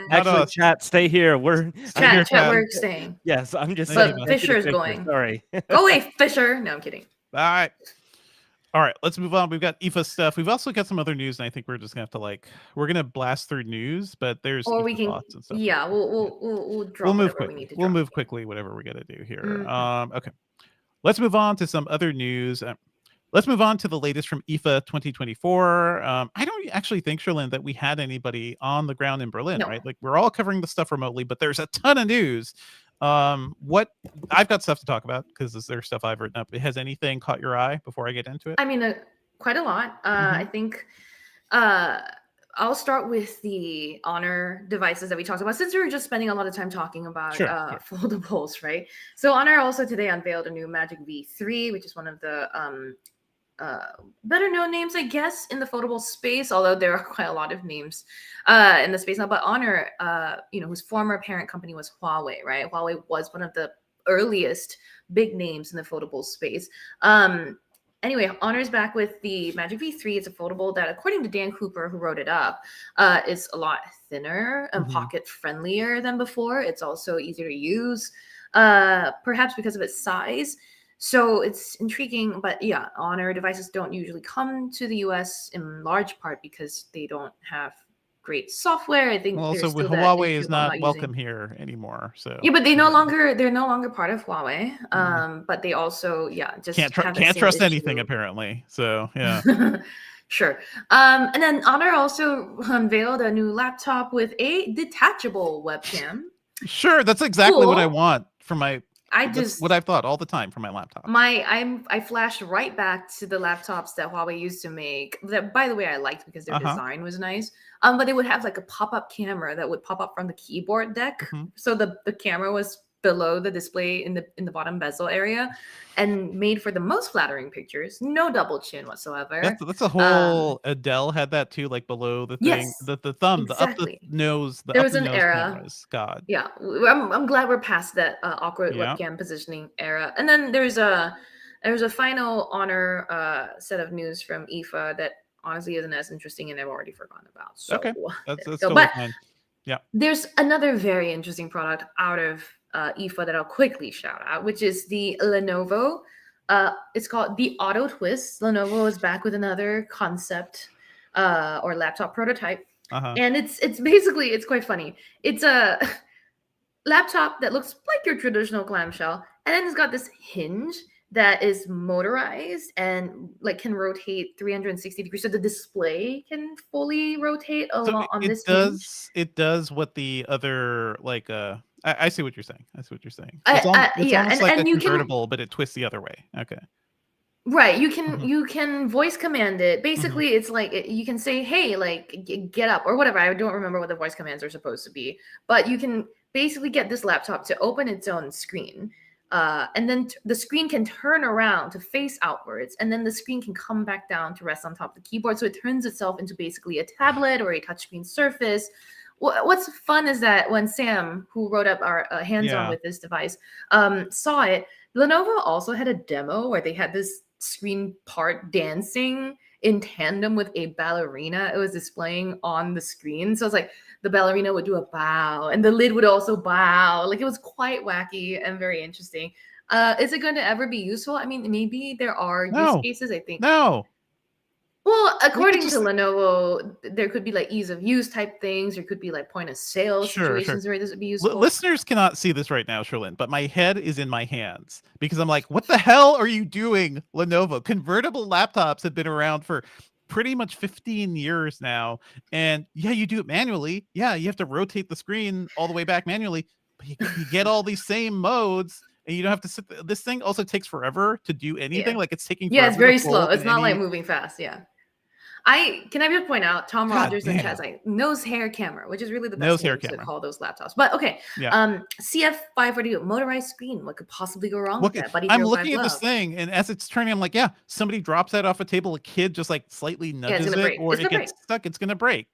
Actually, chat, stay here. Chat, we're staying. Yes, I'm just But saying. Fisher's going. Sorry. Go away, Fisher. No, I'm kidding. Bye. All right, let's move on. We've got IFA stuff. We've also got some other news, and I think we're just gonna have to we're gonna blast through news, but there's IFA thoughts and stuff. Yeah, we'll drop. We'll move quickly. We'll move quickly. Whatever we got to do here. Okay, let's move on to some other news. Let's move on to the latest from IFA 2024. I don't actually think, Cherlynn, that we had anybody on the ground in Berlin, right? Like we're all covering the stuff remotely, but there's a ton of news. What I've got stuff to talk about because there's stuff I've written up. Has anything caught your eye before I get into it? I mean, quite a lot. I think I'll start with the Honor devices that we talked about since we were just spending a lot of time talking about foldables, right? So Honor also today unveiled a new Magic V3, which is one of the better known names, I guess, in the foldable space, although there are quite a lot of names in the space now. But Honor, whose former parent company was Huawei, right? Huawei was one of the earliest big names in the foldable space. Anyway, Honor's back with the Magic V3. It's a foldable that, according to Dan Cooper, who wrote it up, is a lot thinner and pocket friendlier than before. It's also easier to use, perhaps because of its size. So it's intriguing, but yeah, Honor devices don't usually come to the US in large part because they don't have great software. I think also Huawei is not welcome here anymore. So yeah, but they're no longer part of Huawei. But they also just can't trust anything apparently. So yeah. Sure. And then Honor also unveiled a new laptop with a detachable webcam. Sure, that's exactly what I want for my That's what I've thought all the time for my laptop. I flashed right back to the laptops that Huawei used to make. That, by the way, I liked because their design was nice. But they would have like a pop-up camera that would pop up from the keyboard deck. So the camera was below the display in the bottom bezel area, and made for the most flattering pictures. No double chin whatsoever. That's a whole Adele had that too, like below the thing, the thumb, exactly. the up the nose. There was an era. Cameras. God. Yeah, I'm glad we're past that awkward webcam positioning era. And then there's a final honor set of news from IFA that honestly isn't as interesting, and I've already forgotten about. So okay, that's totally fine. Yeah, there's another very interesting product out of IFA that I'll quickly shout out, which is the Lenovo. It's called the Auto Twist. Lenovo is back with another concept or laptop prototype. And it's basically, it's quite funny. It's a laptop that looks like your traditional clamshell, and then it's got this hinge that is motorized and like can rotate 360 degrees, so the display can fully rotate along on this hinge. It does what the other like I see what you're saying. It's almost like a convertible, but it twists the other way. Okay. Right, you can voice command it. Basically, it's like you can say, "Hey, like get up" or whatever. I don't remember what the voice commands are supposed to be, but you can basically get this laptop to open its own screen, and then the screen can turn around to face outwards, and then the screen can come back down to rest on top of the keyboard. So it turns itself into basically a tablet or a touchscreen surface. What's fun is that when Sam, who wrote up our hands-on with this device, saw it, Lenovo also had a demo where they had this screen part dancing in tandem with a ballerina. It was displaying on the screen. So it's like the ballerina would do a bow and the lid would also bow. Like it was quite wacky and very interesting. Is it going to ever be useful? I mean, maybe there are use cases, I think. No. Well, according to Lenovo, there could be like ease of use type things. There could be like point of sale situations where this would be useful. Listeners cannot see this right now, Cherlynn, but my head is in my hands because I'm like, what the hell are you doing, Lenovo? Convertible laptops have been around for pretty much 15 years now. And yeah, you do it manually. Yeah, you have to rotate the screen all the way back manually, but you get all these same modes. And you don't have to sit. This thing also takes forever to do anything. Like it's taking. Yeah, it's very slow. It's not like moving fast. Yeah. I just point out Tom Rogers in chat's like nose hair camera, which is really the best name to call those laptops. But okay, CF542 motorized screen. what could possibly go wrong with that? Buddy, I'm looking at this thing, and as it's turning, I'm like, yeah, somebody drops that off a table, a kid just like slightly nudges it, or it gets stuck. It's gonna break.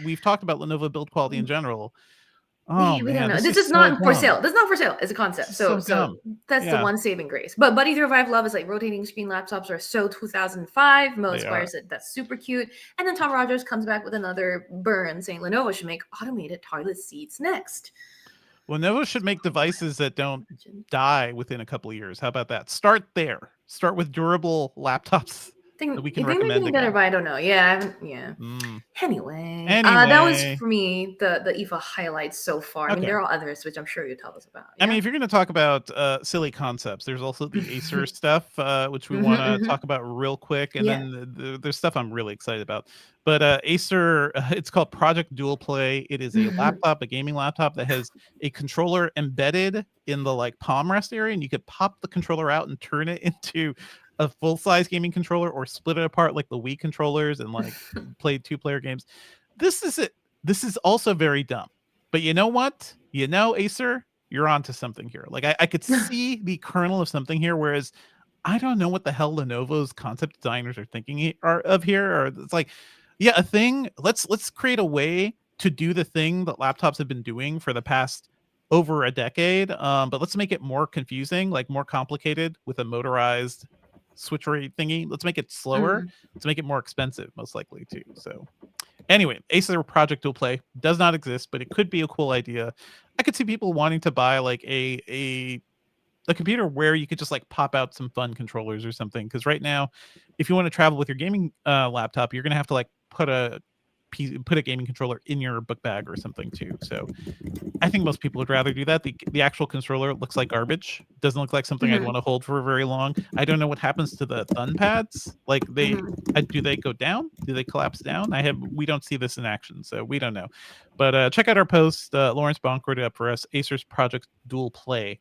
We've talked about Lenovo build quality in general. Oh, we don't know. This is not for sale. This is not for sale. It's a concept. So that's the one saving grace. But Buddy 305 Love is like rotating screen laptops are so 2005. Mo Aspire said that's super cute. And then Tom Rogers comes back with another burn saying Lenovo should make automated toilet seats next. Lenovo should make devices that don't die within a couple of years. How about that? Start there. Start with durable laptops. We can recommend it better, but I don't know. Anyway, that was for me the IFA highlights so far. I mean, there are others which I'm sure you'll tell us about. I mean, if you're going to talk about silly concepts, there's also the Acer stuff, which we want to talk about real quick, and then there's stuff I'm really excited about. But Acer, it's called Project Dual Play. It is a laptop, a gaming laptop that has a controller embedded in the like palm rest area, and you could pop the controller out and turn it into a full-size gaming controller or split it apart like the Wii controllers and like play 2-player games. This is also very dumb. But you know what? Acer, you're onto something here. Like I could see the kernel of something here, whereas I don't know what the hell Lenovo's concept designers are thinking of here. Or it's like, a thing. Let's create a way to do the thing that laptops have been doing for the past over a decade. But let's make it more confusing, like more complicated with a motorized switch rate thingy. Let's make it slower. Let's make it more expensive, most likely too. So anyway, Acer Project Dual Play does not exist, but it could be a cool idea. I could see people wanting to buy like a computer where you could just like pop out some fun controllers or something. Because right now, if you want to travel with your gaming laptop, you're gonna have to like put a gaming controller in your book bag or something too. So I think most people would rather do that. The actual controller looks like garbage. Doesn't look like something I'd want to hold for very long. I don't know what happens to the thumb pads. Like do they go down? Do they collapse down? We don't see this in action, so we don't know. But check out our post. Lawrence Bonk wrote it up for us. Acer's Project Dual Play.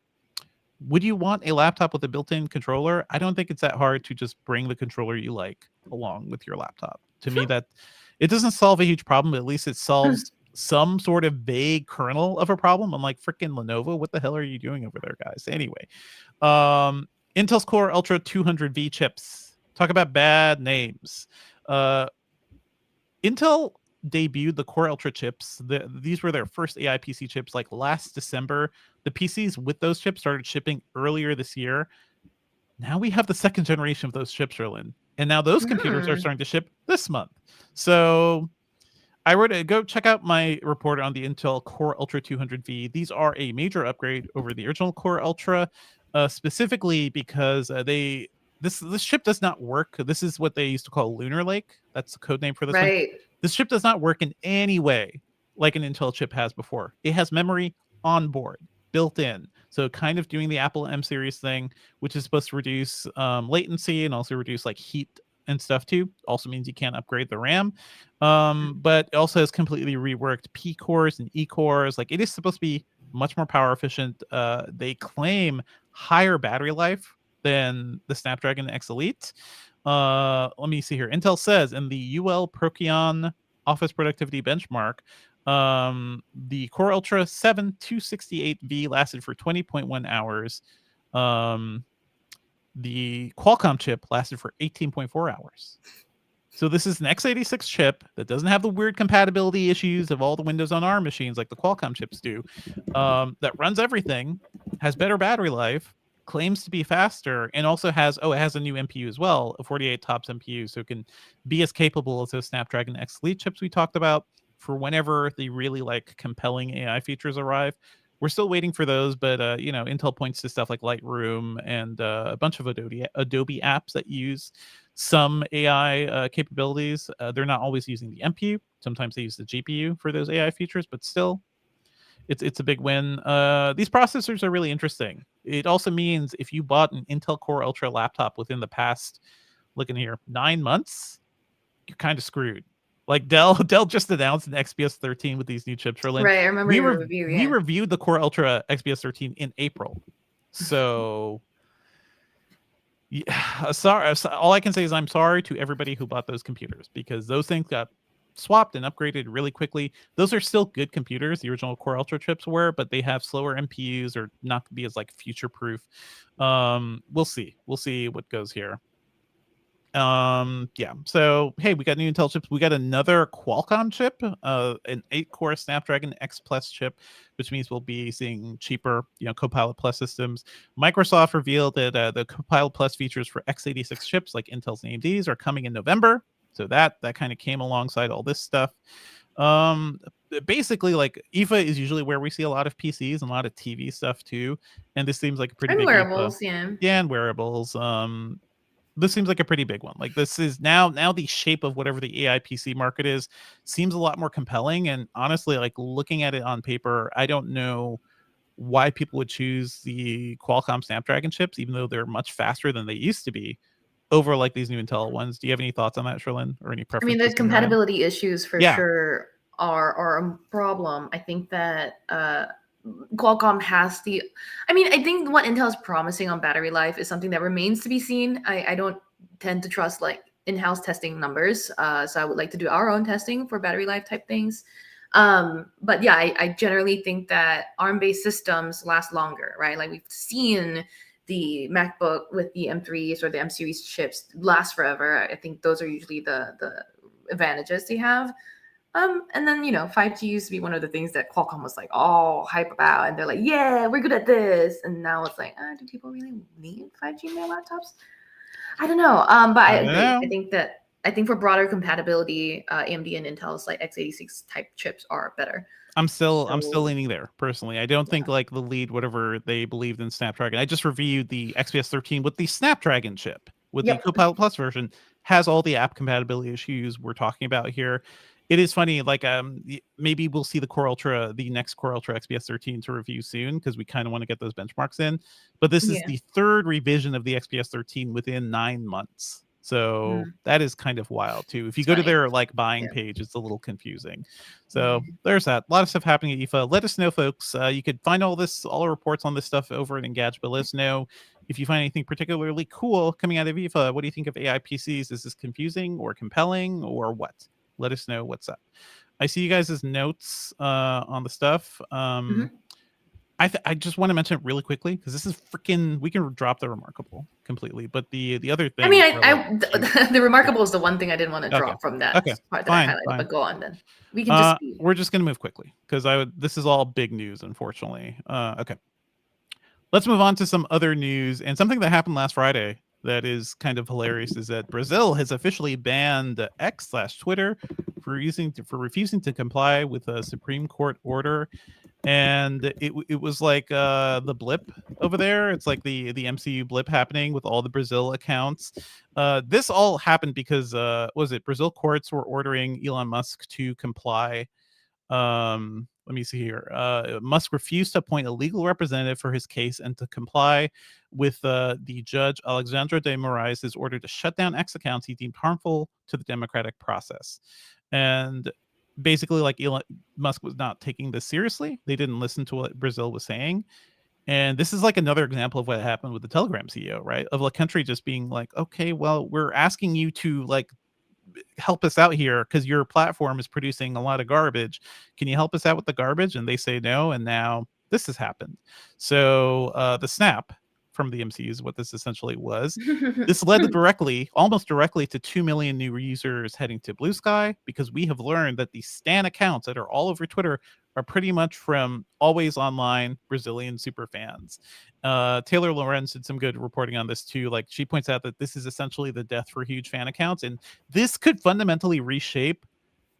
would you want a laptop with a built-in controller? I don't think it's that hard to just bring the controller you like along with your laptop. To me, that it doesn't solve a huge problem, but at least it solves some sort of vague kernel of a problem. Unlike freaking Lenovo, what the hell are you doing over there, guys? Anyway, Intel's Core Ultra 200V chips. Talk about bad names. Intel debuted the Core Ultra chips. These were their first AI PC chips like last December. The PCs with those chips started shipping earlier this year. Now we have the second generation of those chips, Cherlynn. And now those computers are starting to ship this month. So I wrote go check out my report on the Intel Core Ultra 200V. These are a major upgrade over the original Core Ultra, specifically because this chip does not work. This is what they used to call Lunar Lake. That's the code name for this one. This chip does not work in any way like an Intel chip has before. It has memory on board, built in. So kind of doing the Apple M series thing, which is supposed to reduce latency and also reduce like heat and stuff too. Also means you can't upgrade the RAM. But it also has completely reworked P cores and E cores. Like it is supposed to be much more power efficient. They claim higher battery life than the Snapdragon X Elite. Let me see here. Intel says in the UL Procyon Office Productivity Benchmark, the Core Ultra 7 268V lasted for 20.1 hours. The Qualcomm chip lasted for 18.4 hours. So this is an x86 chip that doesn't have the weird compatibility issues of all the Windows on ARM machines like the Qualcomm chips do, that runs everything, has better battery life, claims to be faster, and also has it has a new MPU as well, a 48 TOPS MPU, so it can be as capable as those Snapdragon X Elite chips we talked about for whenever the really like compelling AI features arrive. We're still waiting for those, but Intel points to stuff like Lightroom and a bunch of Adobe apps that use some AI capabilities. They're not always using the MPU. Sometimes they use the GPU for those AI features, but still, it's a big win. These processors are really interesting. It also means if you bought an Intel Core Ultra laptop within the past, looking here, 9 months, you're kind of screwed. Like Dell just announced an XPS 13 with these new chips. Right, I remember your review. We reviewed the Core Ultra XPS 13 in April. So, yeah, sorry. All I can say is I'm sorry to everybody who bought those computers because those things got swapped and upgraded really quickly. Those are still good computers. The original Core Ultra chips were, but they have slower MPUs or not to be as like future proof. We'll see what goes here. Yeah, so hey, we got new Intel chips. We got another Qualcomm chip, an 8-core Snapdragon X Plus chip, which means we'll be seeing cheaper Copilot Plus systems. Microsoft revealed that the Copilot Plus features for x86 chips like Intel's and AMD's are coming in November. So that kind of came alongside all this stuff. Basically, like IFA is usually where we see a lot of PCs and a lot of TV stuff too, and this seems like a pretty big wearables, IFA. Yeah, and wearables. This seems like a pretty big one. Like this is now the shape of whatever the AI PC market is seems a lot more compelling. And honestly, like looking at it on paper, I don't know why people would choose the Qualcomm Snapdragon chips, even though they're much faster than they used to be, over like these new Intel ones. Do you have any thoughts on that, Cherlynn, or any preferences? I mean, the compatibility issues for sure are a problem. I think that Qualcomm has I think what Intel is promising on battery life is something that remains to be seen. I don't tend to trust like in-house testing numbers. So I would like to do our own testing for battery life type things. But yeah, I generally think that ARM-based systems last longer, right? Like we've seen the MacBook with the M3s or the M series chips last forever. I think those are usually the advantages they have. And then 5G used to be one of the things that Qualcomm was like all hype about, and they're like, yeah, we're good at this. And now it's like, do people really need 5G in their laptops? I don't know. But I agree. I think for broader compatibility, AMD and Intel's like x86 type chips are better. I'm still leaning there personally. I don't think like the lead, whatever they believed in Snapdragon. I just reviewed the XPS 13 with the Snapdragon chip with the Copilot Plus version, has all the app compatibility issues we're talking about here. It is funny, like maybe we'll see the next Core Ultra XPS 13 to review soon because we kind of want to get those benchmarks in. But this is the third revision of the XPS 13 within 9 months. So that is kind of wild too. If you go to their like buying page, it's a little confusing. So there's that. A lot of stuff happening at IFA. Let us know, folks. You could find all the reports on this stuff over at Engadget, but let us know if you find anything particularly cool coming out of IFA. What do you think of AI PCs? Is this confusing or compelling or what? Let us know what's up. I see you guys' notes on the stuff. I just want to mention it really quickly because this is freaking. We can drop the remarkable completely, but the other thing. I mean, the remarkable is the one thing I didn't want to drop from that part that I highlighted. Fine. But go on then. We can We're just gonna move quickly because this is all big news, unfortunately. Okay, let's move on to some other news and something that happened last Friday that is kind of hilarious is that Brazil has officially banned X/Twitter for refusing to comply with a Supreme Court order. And it was like the blip over there. It's like the MCU blip happening with all the Brazil accounts. This all happened because Brazil courts were ordering Elon Musk to comply. Let me see here. Musk refused to appoint a legal representative for his case and to comply with the judge Alexandre de Moraes' order to shut down X accounts he deemed harmful to the democratic process. And basically, like, Elon Musk was not taking this seriously. They didn't listen to what Brazil was saying. And this is like another example of what happened with the Telegram CEO, right? Of a country just being like, okay, well, we're asking you to like help us out here because your platform is producing a lot of garbage. Can you help us out with the garbage? And they say no. And now this has happened. So the snap from the MCU is what this essentially was. This led almost directly to 2 million new users heading to Blue Sky, because we have learned that these Stan accounts that are all over Twitter are pretty much from always online Brazilian super fans. Taylor Lorenz did some good reporting on this too. Like, she points out that this is essentially the death for huge fan accounts, and this could fundamentally reshape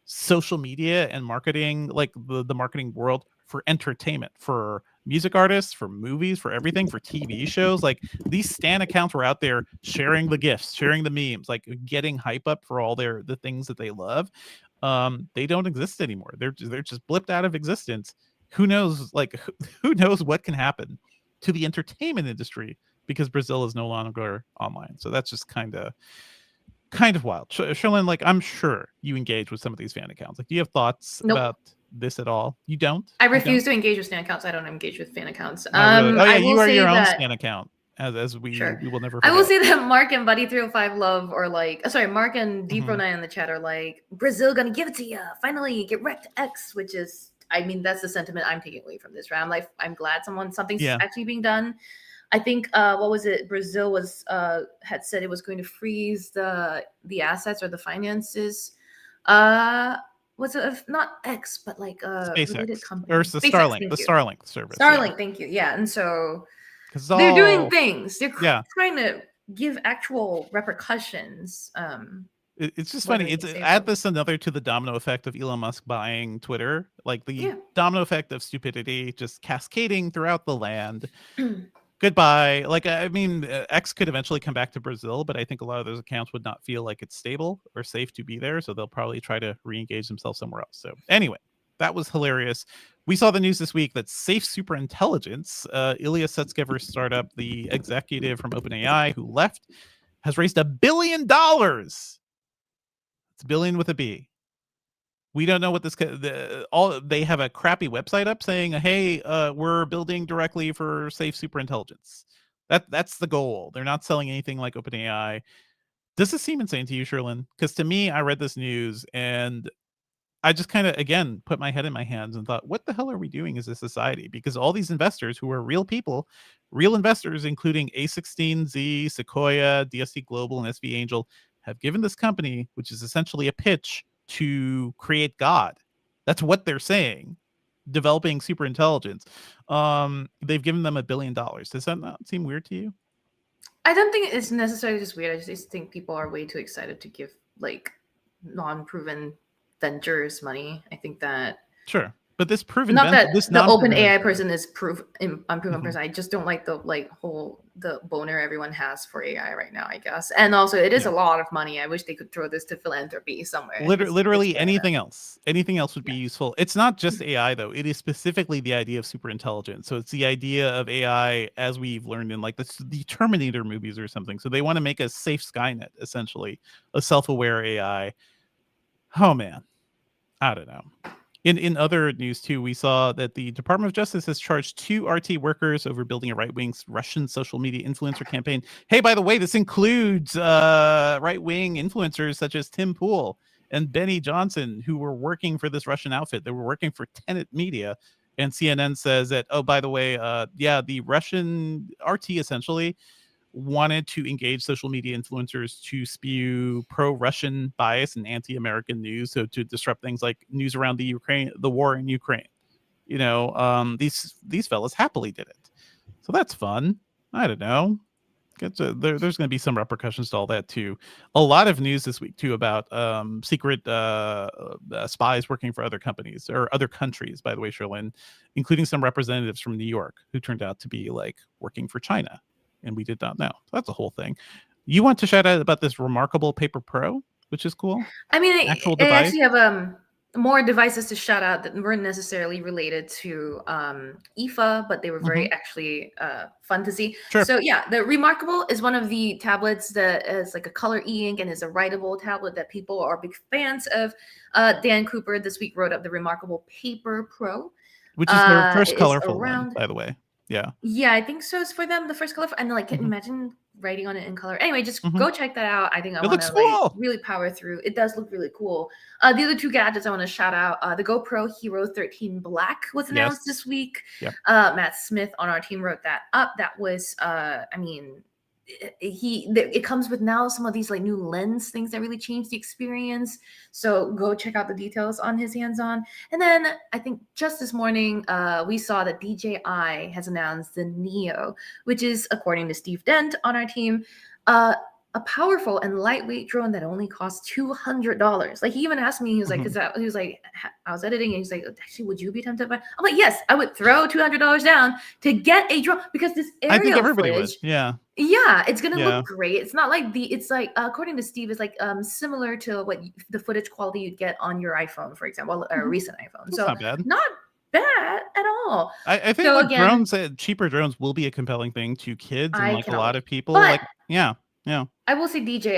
social media and marketing, like the marketing world for entertainment, for music artists, for movies, for everything, for TV shows. Like, these Stan accounts were out there sharing the gifs, sharing the memes, like getting hype up for all the things that they love. They don't exist anymore. They're just blipped out of existence. Who knows? Like, who knows what can happen to the entertainment industry because Brazil is no longer online. So that's just kind of wild. Cherlynn, like, I'm sure you engage with some of these fan accounts. Like, do you have thoughts about this at all? You don't? I refuse to engage with Stan accounts. I don't engage with fan accounts. Really? Oh yeah, you are your own Stan account. As we will never forget. I will say that Mark and Buddy305 Love are like, Mark and Dpro9 in the chat are like, Brazil gonna give it to you. Finally, get wrecked X, which is, I mean, that's the sentiment I'm taking away from this, right? I'm like, I'm glad something's actually being done. I think what was it? Brazil was had said it was going to freeze the assets or the finances. Was it not X, but like SpaceX or the Starlink, Starlink service. Starlink, thank you. Yeah, and so they're doing things. They're trying to give actual repercussions. It's just funny. It's add this another to the domino effect of Elon Musk buying Twitter, like the domino effect of stupidity just cascading throughout the land. Goodbye. Like, I mean, X could eventually come back to Brazil, but I think a lot of those accounts would not feel like it's stable or safe to be there. So they'll probably try to re-engage themselves somewhere else. So anyway, that was hilarious. We saw the news this week that Safe Superintelligence, Ilya Sutskever's startup, the executive from OpenAI who left, has raised $1 billion. It's billion with a B. We don't know what this they have a crappy website up saying, hey, we're building directly for Safe Superintelligence. That's the goal. They're not selling anything like OpenAI. Does this seem insane to you, Cherlynn? Because to me, I read this news and I just kind of, again, put my head in my hands and thought, what the hell are we doing as a society? Because all these investors who are real people, real investors, including A16Z, Sequoia, DSC Global, and SV Angel, have given this company, which is essentially a pitch to create God. That's what they're saying. Developing superintelligence. They've given them $1 billion. Does that not seem weird to you? I don't think it's necessarily just weird. I just think people are way too excited to give like non-proven ventures money. I think that But this proven not that this the open non-proven AI person is unproven Mhm. person. I just don't like the the boner everyone has for AI right now, I guess. And also, it is a lot of money. I wish they could throw this to philanthropy somewhere. Literally anything else would be Yeah. useful. It's not just AI though. It is specifically the idea of super intelligence. So it's the idea of AI as we've learned in like the Terminator movies or something. So they want to make a safe Skynet, essentially, a self-aware AI. Oh man, I don't know. In other news too, we saw that the Department of Justice has charged 2 RT workers over building a right-wing Russian social media influencer campaign. Hey, by the way, this includes right-wing influencers such as Tim Pool and Benny Johnson, who were working for this Russian outfit. They were working for Tenet Media. And CNN says that, oh, by the way, the Russian RT essentially wanted to engage social media influencers to spew pro-Russian bias and anti-American news, so to disrupt things like news around the war in Ukraine. These fellas happily did it, so that's fun. I don't know. There's going to be some repercussions to all that too. A lot of news this week too about secret spies working for other companies or other countries. By the way, Cherlynn, including some representatives from New York who turned out to be like working for China. And we did not know. So that's a whole thing. You want to shout out about this remarkable Paper Pro, which is cool. I mean, I actually have more devices to shout out that weren't necessarily related to IFA, but they were very actually fun to see. Sure. So yeah, the Remarkable is one of the tablets that is like a color e-ink and is a writable tablet that people are big fans of. Dan Cooper this week wrote up the Remarkable Paper Pro, which is their first colorful one, by the way. Yeah, I think so. It's for them the first color. And like, can you imagine writing on it in color? Anyway, just go check that out. I think I want to like really power through. It does look really cool. The other 2 gadgets I want to shout out: the GoPro Hero 13 Black was announced this week. Yep. Matt Smith on our team wrote that up. That was, it comes with now some of these like new lens things that really change the experience. So go check out the details on his hands-on. And then I think just this morning we saw that DJI has announced the Neo, which is, according to Steve Dent on our team, a powerful and lightweight drone that only costs $200. Like, he even asked me, he was like, he was like, I was editing and he's like, actually, would you be tempted by? I'm like, yes, I would throw $200 down to get a drone, because this aerial I think everybody footage, would. Yeah, it's gonna look great. It's not like it's like according to Steve, it's like similar to what the footage quality you'd get on your iPhone, for example, or a recent iPhone. That's so not bad at all. I think so, drones, cheaper drones will be a compelling thing to kids and like a lot of people. But, yeah. I will say DJI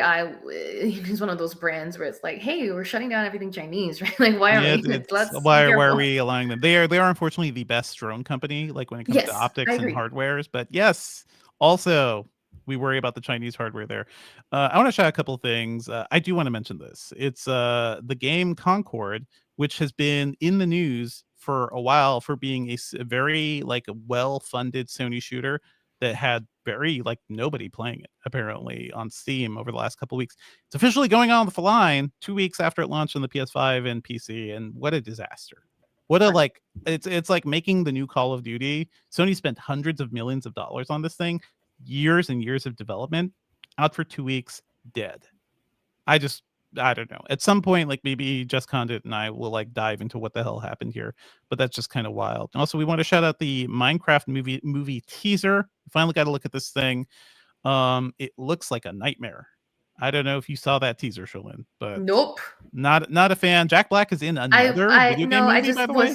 is one of those brands where it's like, hey, we're shutting down everything Chinese, right? Like, why are we? Why are we allowing them? They are unfortunately the best drone company, like when it comes to optics and hardwares. But yes, also we worry about the Chinese hardware there. I want to shout out a couple of things. I do want to mention this. It's the game Concord, which has been in the news for a while for being a very like a well-funded Sony shooter that had very like nobody playing it apparently on Steam over the last couple of weeks. It's officially going on the line 2 weeks after it launched on the PS5 and PC, and what a disaster. What a like it's like making the new Call of Duty. Sony spent hundreds of millions of dollars on this thing, years and years of development, out for 2 weeks, dead. I don't know. At some point, like maybe Just Condit and I will like dive into what the hell happened here, but that's just kind of wild. Also, we want to shout out the Minecraft movie teaser. We finally got to look at this thing. It looks like a nightmare. I don't know if you saw that teaser, Cherlynn, but nope, not a fan. Jack Black is in another video game movie, I just by the way.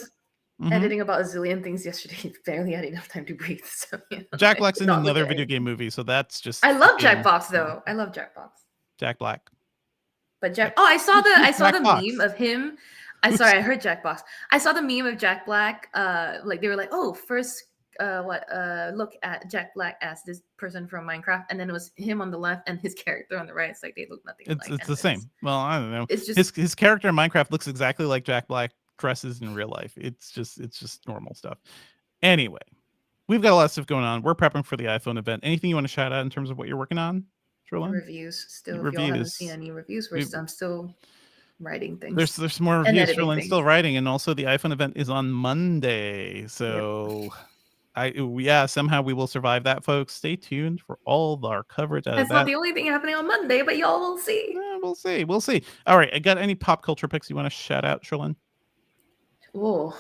Editing about a zillion things yesterday. Barely had enough time to breathe. So, Jack Black's in another video game movie, so that's just. I love Jackbox though. I love Jackbox. Jack Black. But I saw the meme of him. I heard Jackbox. I saw the meme of Jack Black. Like they were like, oh, first look at Jack Black as this person from Minecraft, and then it was him on the left and his character on the right. It's like they look nothing alike. It's the same. Well, I don't know. It's just his character in Minecraft looks exactly like Jack Black dresses in real life. It's just normal stuff. Anyway, we've got a lot of stuff going on. We're prepping for the iPhone event. Anything you want to shout out in terms of what you're working on? Reviews still. If y'all haven't seen any reviews, I'm still writing things. There's more reviews. Cherlynn's still writing, and also the iPhone event is on Monday. So, somehow we will survive that, folks. Stay tuned for all of our coverage. That's not the only thing happening on Monday, but y'all will see. We'll see. All right, I got any pop culture picks you want to shout out, Cherlynn? Oh,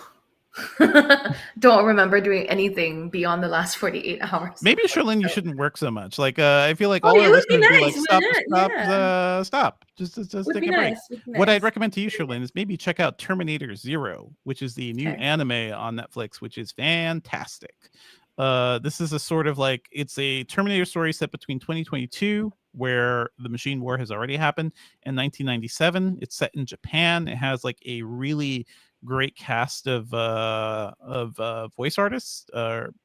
Don't remember doing anything beyond the last 48 hours. Maybe Cherlynn, you shouldn't work so much. Like I feel like Oh, all it our would be listeners be nice, like, stop, wouldn't it? stop, Yeah. stop. Just Would take be a break. nice. Would be What I'd nice. recommend to you, Cherlynn, is maybe check out Terminator Zero, which is the new Okay. anime on Netflix, which is fantastic. This is a sort of like, it's a Terminator story set between 2022, where the machine war has already happened, and 1997. It's set in Japan. It has like a really great cast of voice artists,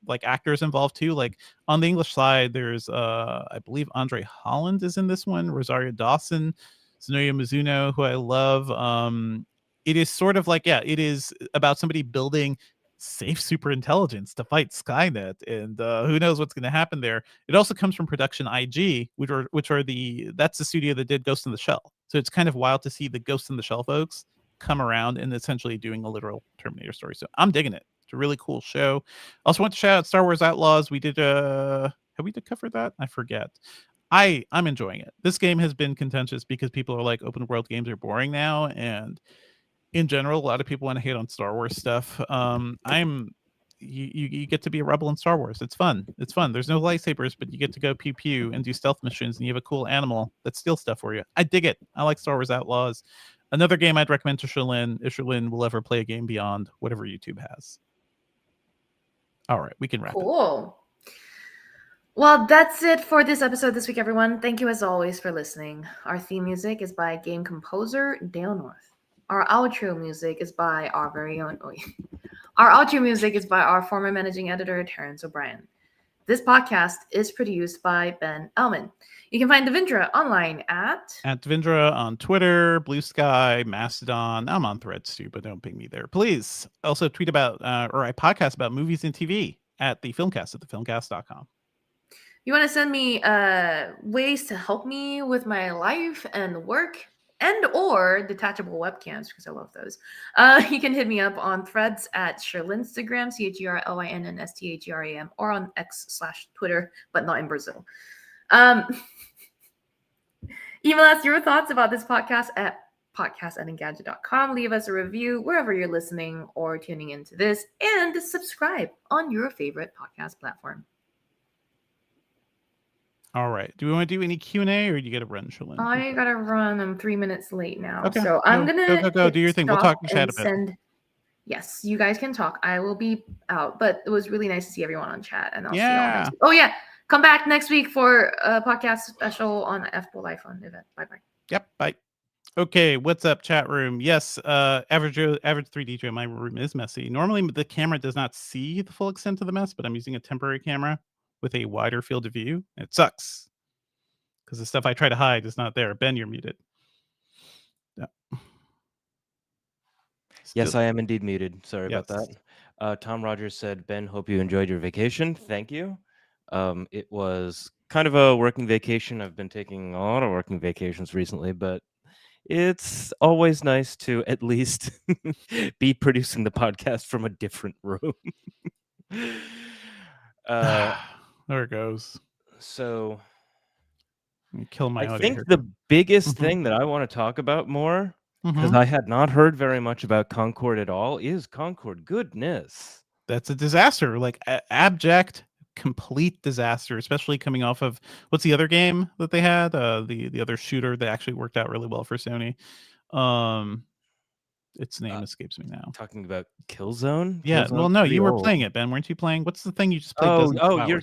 like actors involved too. Like on the English side, there's I believe Andre Holland is in this one, Rosario Dawson, Sonoya Mizuno, who I love. It is sort of like, yeah, it is about somebody building safe super intelligence to fight Skynet, and who knows what's going to happen there. It also comes from Production IG, that's the studio that did Ghost in the Shell. So it's kind of wild to see the Ghost in the Shell folks come around and essentially doing a literal Terminator story. So I'm digging it. It's a really cool show. Also want to shout out Star Wars Outlaws. We did have we covered that? I forget. I'm enjoying it. This game has been contentious because people are like, open world games are boring now, and in general, a lot of people want to hate on Star Wars stuff. You get to be a rebel in Star Wars. It's fun. It's fun. There's no lightsabers, but you get to go pew pew and do stealth missions, and you have a cool animal that steals stuff for you. I dig it. I like Star Wars Outlaws. Another game I'd recommend to Cherlynn, if Cherlynn will ever play a game beyond whatever YouTube has. All right, we can wrap it. Cool. Well, that's it for this episode this week, everyone. Thank you as always for listening. Our theme music is by game composer Dale North. Our outro music is by our very own. Our outro music is by our former managing editor Terrence O'Brien. This podcast is produced by Ben Ellman. You can find Devindra online at Devindra on Twitter, Blue Sky, Mastodon. I'm on Threads too, but don't ping me there, please. Also tweet about or I podcast about movies and TV at the Filmcast at thefilmcast.com. You want to send me ways to help me with my life and work and or detachable webcams, because I love those. You can hit me up on Threads at Cherlynstagram, CHERLYNNSTAGRAM, or on X/Twitter, but not in Brazil. Email us your thoughts about this podcast at podcast@engadget.com. Leave us a review wherever you're listening or tuning into this, and subscribe on your favorite podcast platform. All right. Do we want to do any Q&A, or do you got to run, Cherlynn? I gotta run. I'm 3 minutes late now. Okay. So I'm gonna go. Do your thing. We'll talk in chat a bit. Yes, you guys can talk. I will be out, but it was really nice to see everyone on chat, and I'll see you all Yeah. next week. Oh yeah, come back next week for a podcast special on MrMobile IFA event. Bye. Yep. Bye. Okay, what's up, chat room? Yes, average 3D Joe, my room is messy. Normally, the camera does not see the full extent of the mess, but I'm using a temporary camera with a wider field of view. It sucks because the stuff I try to hide is not there. Ben, you're muted. Yeah. Yes, I am indeed muted. Sorry about Yes. that. Tom Rogers said, Ben, hope you enjoyed your vacation. Thank you. It was kind of a working vacation. I've been taking a lot of working vacations recently, but it's always nice to at least be producing the podcast from a different room. There it goes. So kill my I audio think here. the biggest thing that I want to talk about more, because I had not heard very much about Concord at all, is Concord. Goodness. That's a disaster, like abject, complete disaster, especially coming off of what's the other game that they had, the other shooter that actually worked out really well for Sony. Its name escapes me now. Talking about Killzone? Yeah, Killzone's well, no, you were old. playing it, Ben. Weren't you playing? What's the thing you just played? You're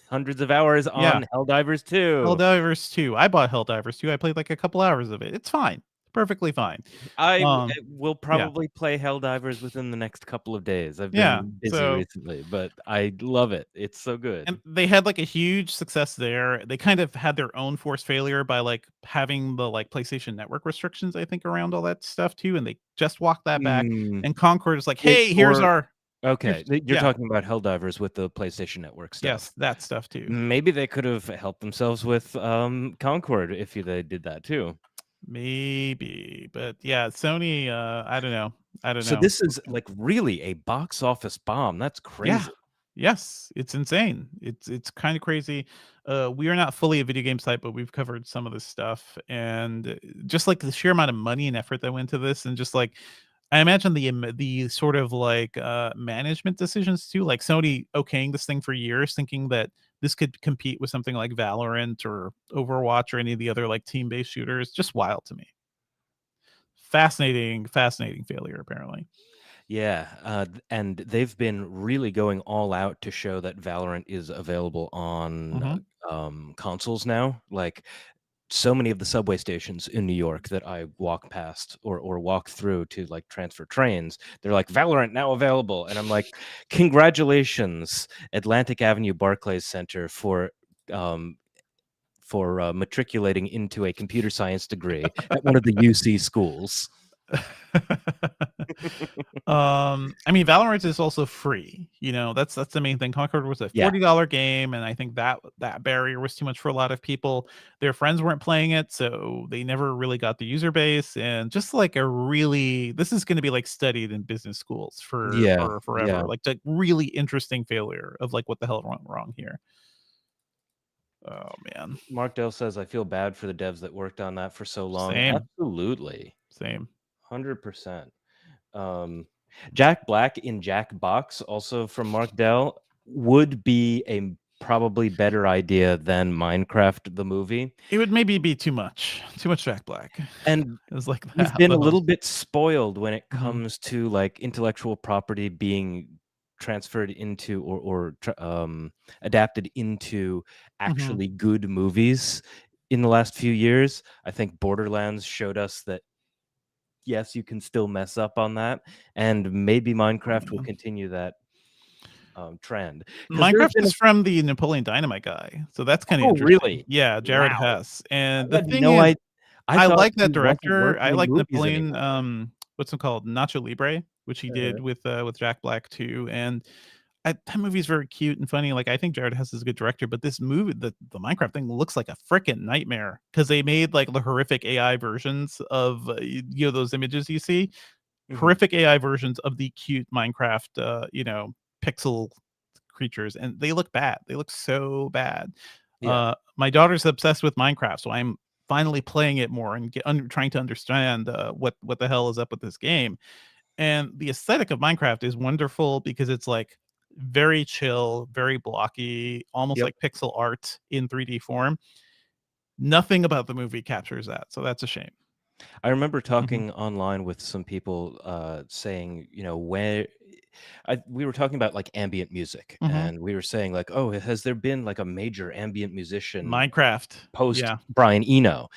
hundreds of hours on Helldivers 2. Helldivers 2. I bought Helldivers 2. I played like a couple hours of it. It's fine. Perfectly fine. I will probably play Helldivers within the next couple of days. I've been busy recently, but I love it. It's so good. And they had like a huge success there. They kind of had their own forced failure by like having the like PlayStation Network restrictions, I think, around all that stuff too. And they just walked that back. And Concord is like, hey, here's our. Okay, you're talking about Helldivers with the PlayStation Network stuff. Yes, that stuff too. Maybe they could have helped themselves with Concord if they did that too. Maybe, but yeah, Sony, I don't know. So this is like really a box office bomb. That's crazy. Yeah. Yes, it's insane. It's kind of crazy. We are not fully a video game site, but we've covered some of this stuff, and just like the sheer amount of money and effort that went into this, and just like, I imagine the sort of like management decisions too, like Sony okaying this thing for years, thinking that this could compete with something like Valorant or Overwatch or any of the other like team-based shooters. Just wild to me. Fascinating failure, apparently. Yeah, and they've been really going all out to show that Valorant is available on consoles now. Like so many of the subway stations in New York that I walk past or walk through to like transfer trains, they're like Valorant now available, and I'm like, congratulations, Atlantic Avenue Barclays Center for matriculating into a computer science degree at one of the UC schools. I mean, Valorant is also free. That's the main thing. Concord was a $40 game, and I think that barrier was too much for a lot of people. Their friends weren't playing it, so they never really got the user base. And just like this is going to be like studied in business schools for forever. Yeah. Like a really interesting failure of like what the hell went wrong here. Oh man. Mark Dell says, I feel bad for the devs that worked on that for so long. Same. Absolutely. Same. 100%. Jack Black in Jack Box, also from Mark Dell, would be a probably better idea than Minecraft the movie. It would maybe be too much Jack Black. And it was like he's been a little bit spoiled when it comes to like intellectual property being transferred into or adapted into actually good movies in the last few years. I think Borderlands showed us that yes, you can still mess up on that, and maybe Minecraft will continue that trend. Minecraft is from the Napoleon Dynamite guy, so that's kind of interesting. Really? Yeah, Jared Hess. And the thing is, I like that director. I like Napoleon. What's it called? Nacho Libre, which he did with Jack Black too. And that movie is very cute and funny. Like I think Jared Hess is a good director, but this movie, the Minecraft thing, looks like a freaking nightmare because they made like the horrific AI versions of those images you see, horrific AI versions of the cute Minecraft pixel creatures, and they look bad. They look so bad. Yeah. My daughter's obsessed with Minecraft, so I'm finally playing it more and trying to understand what the hell is up with this game. And the aesthetic of Minecraft is wonderful because it's like very chill, very blocky, almost like pixel art in 3D form. Nothing about the movie captures that, so that's a shame. I remember talking online with some people saying, we were talking about like ambient music, and we were saying like, oh, has there been like a major ambient musician Minecraft post Brian Eno?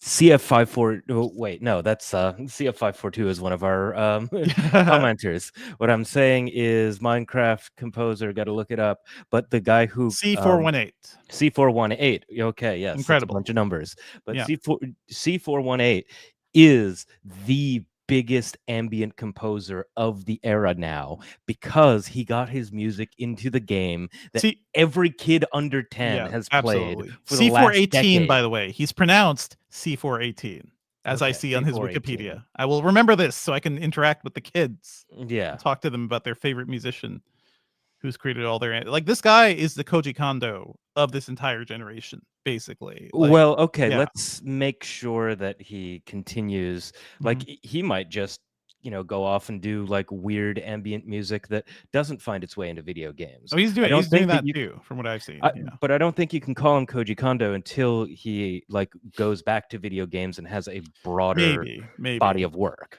CF54 wait, no, that's CF542 is one of our commenters. What I'm saying is Minecraft composer, got to look it up, but the guy who C418 okay, yes, incredible, a bunch of numbers, but C418 is the biggest ambient composer of the era now because he got his music into the game that every kid under 10 has played for the last decade. By the way, he's pronounced C418 as I see on his Wikipedia. I will remember this so I can interact with the kids. Talk to them about their favorite musician who's created all their this guy is the Koji Kondo of this entire generation, basically. Well, okay, let's make sure that he continues. Like he might just go off and do like weird ambient music that doesn't find its way into video games. Oh, he's doing that too, from what I've seen. But I don't think you can call him Koji Kondo until he like goes back to video games and has a broader body of work.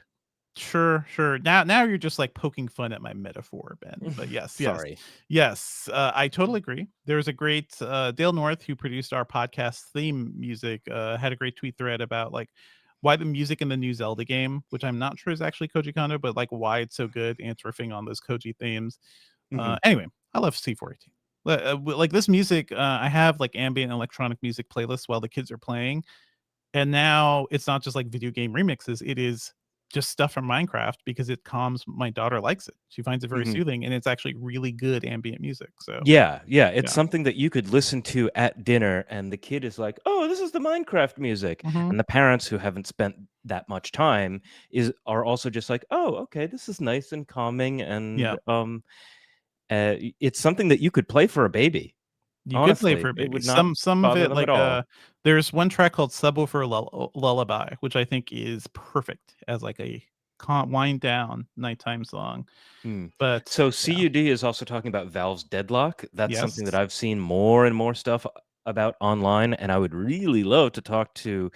Sure. Now you're just like poking fun at my metaphor, Ben. But yes, sorry. Yes, I totally agree. There's a great Dale North who produced our podcast theme music. Had a great tweet thread about like why the music in the new Zelda game, which I'm not sure is actually Koji Kondo, but like why it's so good and it's riffing on those Koji themes. Anyway, I love C418. Like this music, I have like ambient electronic music playlists while the kids are playing, and now it's not just like video game remixes. It is just stuff from Minecraft because it calms my daughter. Likes it. She finds it very soothing, and it's actually really good ambient music. So it's something that you could listen to at dinner, and the kid is like, "Oh, this is the Minecraft music," and the parents who haven't spent that much time are also just like, "Oh, okay, this is nice and calming," and it's something that you could play for a baby. You could play for a baby. Some of it, like there's one track called Subwoofer Lullaby, which I think is perfect as like a wind down nighttime song. But so CUD is also talking about Valve's deadlock. That's something that Yes. I've seen more and more stuff about online, and I would really love to talk to.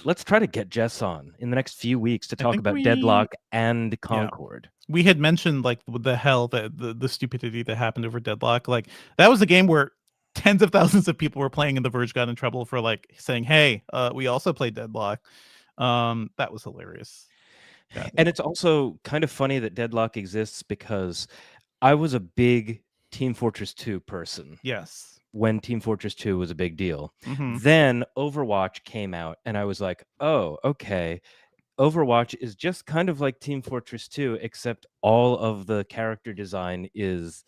Let's try to get Jess on in the next few weeks to talk about Deadlock and Concord. We had mentioned like the hell that the stupidity that happened over Deadlock. Like that was a game where tens of thousands of people were playing, and The Verge got in trouble for like saying, "Hey, we also played Deadlock." That was hilarious. And it's also kind of funny that Deadlock exists because I was a big Team Fortress 2 person. Yes. When Team Fortress 2 was a big deal. Mhm. Then Overwatch came out, and I was like, oh, okay. Overwatch is just kind of like Team Fortress 2, except all of the character design is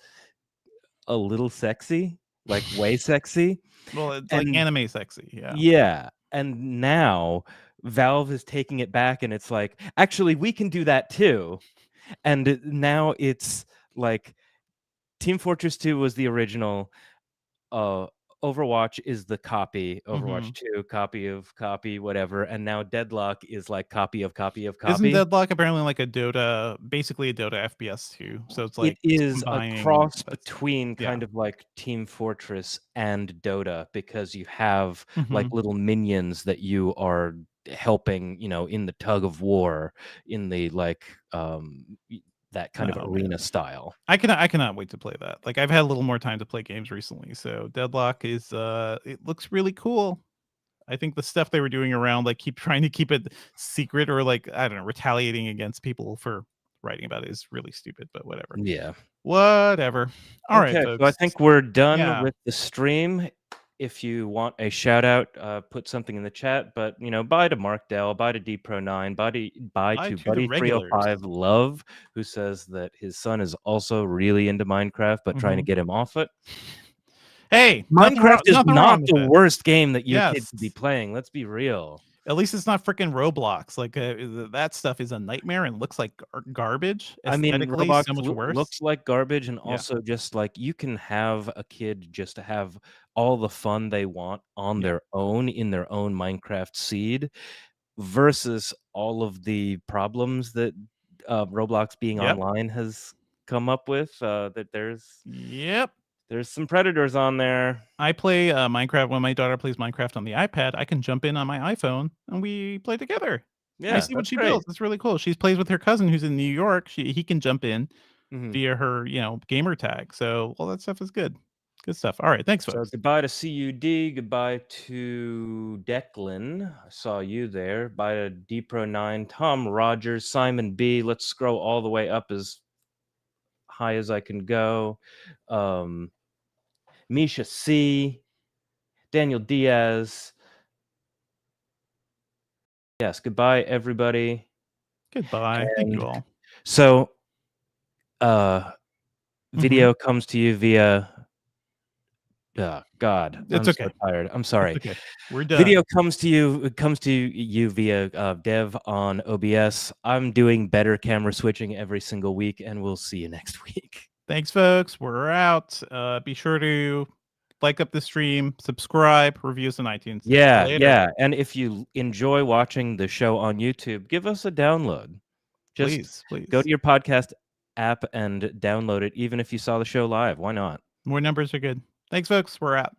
a little sexy, like way sexy. Well, it's like anime sexy, yeah. Yeah, and now Valve is taking it back, and it's like, actually, we can do that too. And now it's like Team Fortress 2 was the original. Overwatch is the copy. Overwatch 2, copy of copy, whatever. And now Deadlock is like copy of copy of copy. Isn't Deadlock apparently like a Dota, basically a Dota FPS too? So it's like it is a cross between kind of like Team Fortress and Dota, because you have like little minions that you are helping, in the tug of war, in the like that kind of arena style. I cannot wait to play that. Like I've had a little more time to play games recently, so Deadlock is it looks really cool. I think the stuff they were doing around like trying to keep it secret, or like, I don't know, retaliating against people for writing about it is really stupid, but whatever. Yeah. Whatever. All right, folks. So I think we're done with the stream. If you want a shout out, put something in the chat. But bye to Mark Dell, bye to DPro9, bye to Buddy305 Love, who says that his son is also really into Minecraft, but trying to get him off it. Hey, Minecraft is not the worst game that you kids could be playing. Let's be real. At least it's not freaking Roblox. Like that stuff is a nightmare and looks like garbage. I mean, Roblox so much worse. Looks like garbage, and also just like you can have a kid just to have all the fun they want on their own in their own Minecraft seed, versus all of the problems that Roblox being online has come up with. That there's some predators on there. I play Minecraft when my daughter plays Minecraft on the iPad. I can jump in on my iPhone and we play together. Yeah, I see what she builds. It's really cool. She plays with her cousin who's in New York. He can jump in via her, gamer tag. So all that stuff is good. Good stuff. All right, thanks, folks. So goodbye to CUD. Goodbye to Declan. I saw you there. Bye to DPro9, Tom Rogers, Simon B. Let's scroll all the way up as high as I can go. Misha C, Daniel Diaz. Yes, goodbye, everybody. Goodbye. Thank you all. So, video comes to you via. God, it's okay. So tired. I'm sorry. It's okay. We're done. Video comes to you via Dev on OBS. I'm doing better camera switching every single week, and we'll see you next week. Thanks, folks. We're out. Be sure to like up the stream, subscribe, reviews on iTunes. Yeah. And if you enjoy watching the show on YouTube, give us a download. Just please go to your podcast app and download it, even if you saw the show live. Why not? More numbers are good. Thanks, folks. We're out.